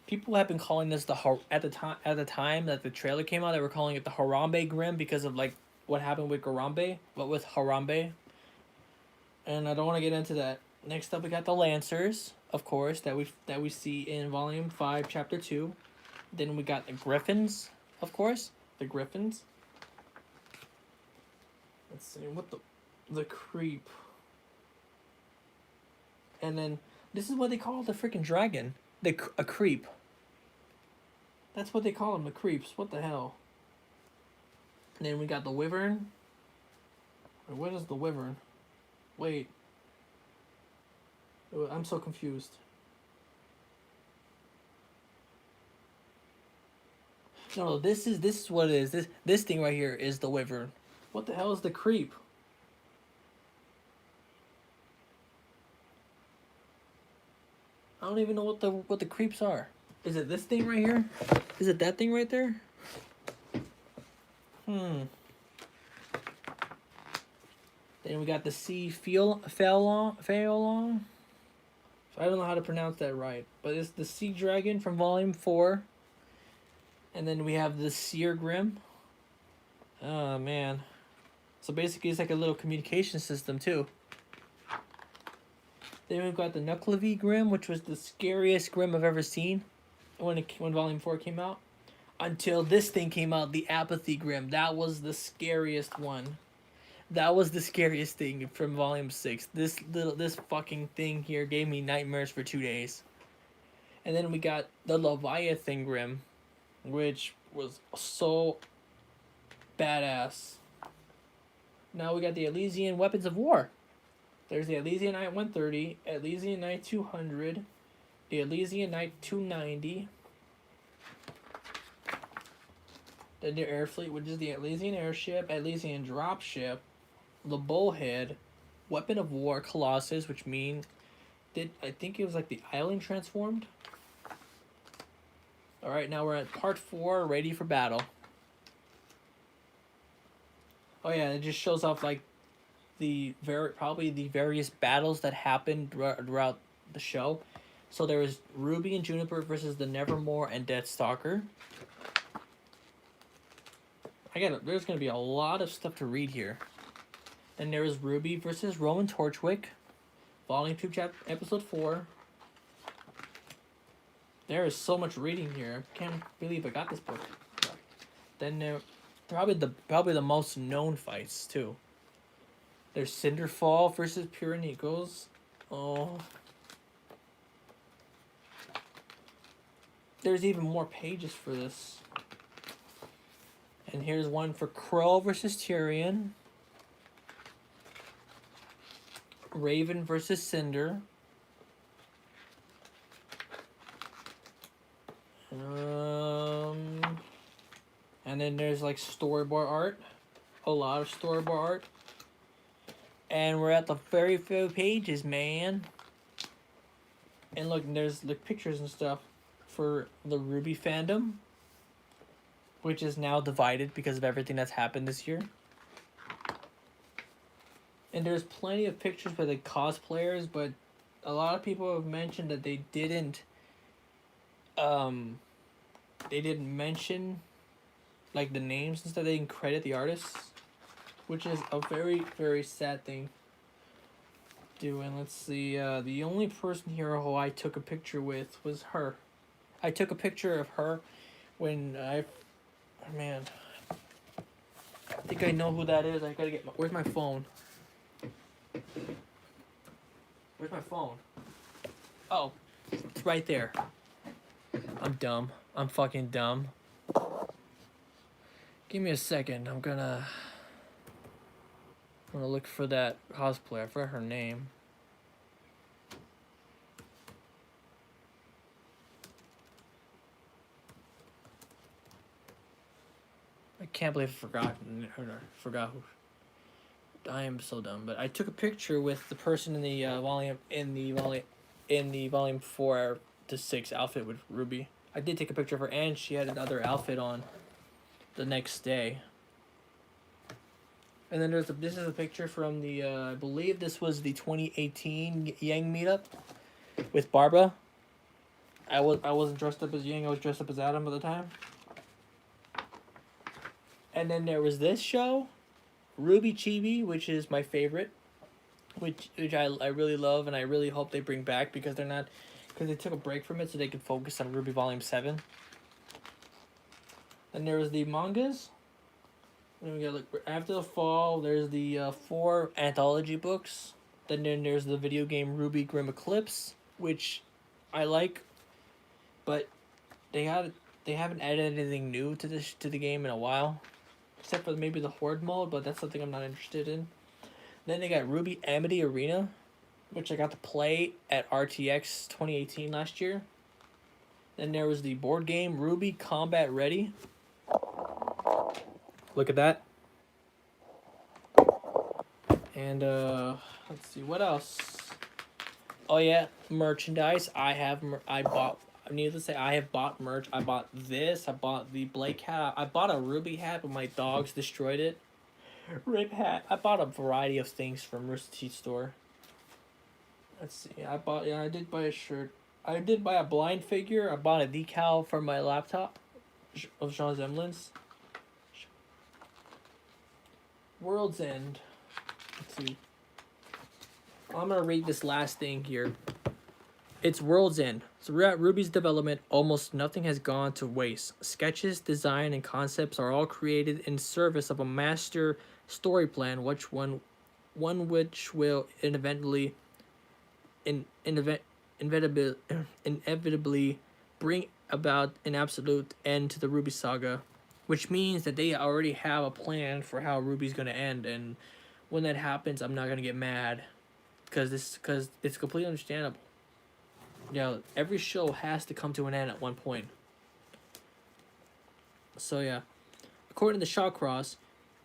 people have been calling this at the time that the trailer came out, they were calling it the Harambe Grim because of like what happened with Garambe, but with Harambe. And I don't want to get into that. Next up, we got the Lancers, of course, that we see in Volume 5, Chapter 2. Then we got the Griffins, of course, the Griffins. Let's see what the creep. And then this is what they call the freaking dragon, a creep. That's what they call them, the creeps. What the hell? And then we got the Wyvern. What is the Wyvern? Wait. I'm so confused. No, this is what it is. This thing right here is the Wyvern. What the hell is the creep? I don't even know what the creeps are. Is it this thing right here? Is it that thing right there? Then we got the sea Phaelon. I don't know how to pronounce that right, but it's the sea dragon from Volume 4. And then we have the Seer Grim. Oh man. So basically it's like a little communication system too. Then we've got the Nuclevi Grim, which was the scariest Grim I've ever seen when Volume 4 came out. Until this thing came out, the Apathy Grim. That was the scariest one. That was the scariest thing from Volume 6. This fucking thing here gave me nightmares for 2 days. And then we got the Leviathan Grim, which was so badass. Now we got the Elysian Weapons of War. There's the Elysian Knight 130, Elysian Knight 200, the Elysian Knight 290, the new air fleet, which is the Elysian airship, Elysian dropship, the Bullhead, Weapon of War Colossus, which I think it was like the island transformed. Alright, now we're at part 4, ready for battle. Oh yeah, it just shows off like probably the various battles that happened throughout the show. So there was RWBY and Juniper versus the Nevermore and Deathstalker. There's gonna be a lot of stuff to read here. Then there was RWBY versus Roman Torchwick, Volume 2, Episode 4. There is so much reading here. I can't believe I got this book. Then there probably the most known fights too. There's Cinderfall versus Pyrrha Niko's. Oh. There's even more pages for this. And here's one for Crow versus Tyrion. Raven versus Cinder. And then there's like storyboard art. A lot of storyboard art. And we're at the very few pages, man. And look, there's like pictures and stuff for the RWBY fandom, which is now divided because of everything that's happened this year. And there's plenty of pictures for the cosplayers, but a lot of people have mentioned that they didn't mention like the names and stuff. They didn't credit the artists, which is a very, very sad thing. And let's see, the only person here who I took a picture with was her. I took a picture of her when I think I know who that is. I gotta get where's my phone? Where's my phone? Oh, it's right there. I'm dumb. I'm fucking dumb. Give me a second. I'm gonna look for that cosplayer. I forgot her name. I can't believe I forgot who. I am so dumb. But I took a picture with the person in the volume 4 to 6 outfit with Ruby. I did take a picture of her, and she had another outfit on the next day. And then this is a picture from the I believe this was the 2018 Yang meetup with Barbara. I wasn't dressed up as Yang. I was dressed up as Adam at the time. And then there was this show, RWBY Chibi, which is my favorite, which I really love, and I really hope they bring back because they took a break from it so they could focus on RWBY Volume 7. Then there was the mangas. Then we got after the fall. There's the 4 anthology books. Then there's the video game RWBY Grim Eclipse, which I like, but they haven't added anything new to the game in a while, except for maybe the Horde mode, but that's something I'm not interested in. Then they got RWBY Amity Arena, which I got to play at RTX 2018 last year. Then there was the board game RWBY Combat Ready. Look at that. And let's see what else. Oh yeah, merchandise. Needless to say, I have bought merch. I bought this. I bought the Blake hat. I bought a RWBY hat, but my dogs destroyed it. Rip hat. I bought a variety of things from Rooster Teeth store. Let's see. I did buy a shirt. I did buy a blind figure. I bought a decal for my laptop of Jean Zemlin's. World's End. Let's see. I'm gonna read this last thing here. It's World's End. Throughout RWBY's development, almost nothing has gone to waste. Sketches, design, and concepts are all created in service of a master story plan, which will inevitably bring about an absolute end to the RWBY saga, which means that they already have a plan for how RWBY's gonna end, and when that happens, I'm not gonna get mad, because it's completely understandable. Yeah, every show has to come to an end at one point. So yeah, according to Shawcross,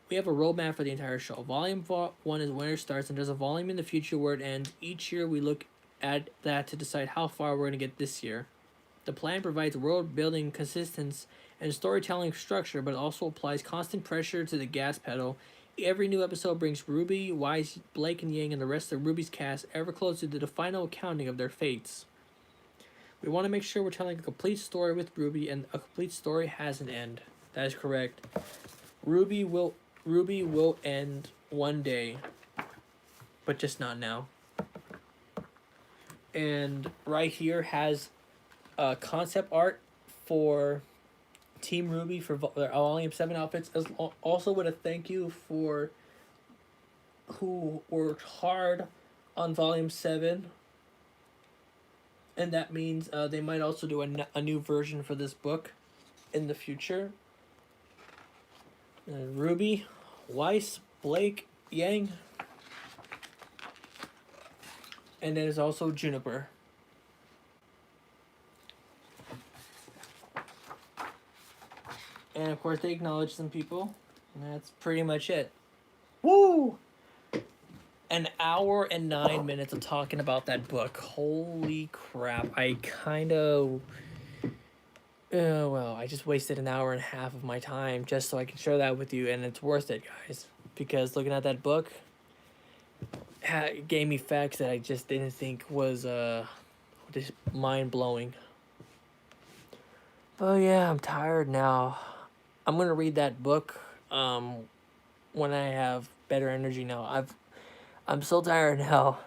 we have a roadmap for the entire show. Volume 1 is when it starts, and there's a volume in the future where it ends. Each year we look at that to decide how far we're going to get this year. The plan provides world building, consistency, and storytelling structure, but it also applies constant pressure to the gas pedal. Every new episode brings RWBY, Weiss, Blake, and Yang, and the rest of RWBY's cast ever closer to the final accounting of their fates. We want to make sure we're telling a complete story with RWBY, and a complete story has an end. That is correct. RWBY will end one day, but just not now. And right here has concept art for Team RWBY for Volume 7 outfits, also with a thank you for who worked hard on Volume 7. And that means they might also do a new version for this book in the future. RWBY, Weiss, Blake, Yang. And there's also Juniper. And of course they acknowledge some people. And that's pretty much it. Woo! An hour and 9 minutes of talking about that book. Holy crap. I just wasted an hour and a half of my time just so I can share that with you, and it's worth it, guys. Because looking at that book gave me facts that I just didn't think was just mind-blowing. Oh yeah, I'm tired now. I'm going to read that book when I have better energy now. I'm so tired now.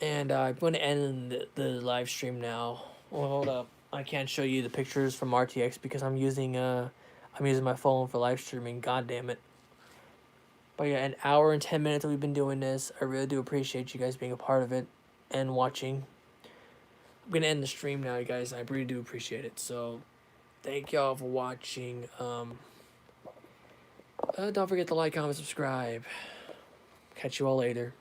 And I'm going to end the live stream now. Well, hold up. I can't show you the pictures from RTX because I'm using my phone for live streaming. God damn it. But yeah, an hour and 10 minutes that we've been doing this. I really do appreciate you guys being a part of it and watching. I'm gonna end the stream now, you guys. I really do appreciate it. So, thank y'all for watching. Don't forget to like, comment, subscribe. Catch you all later.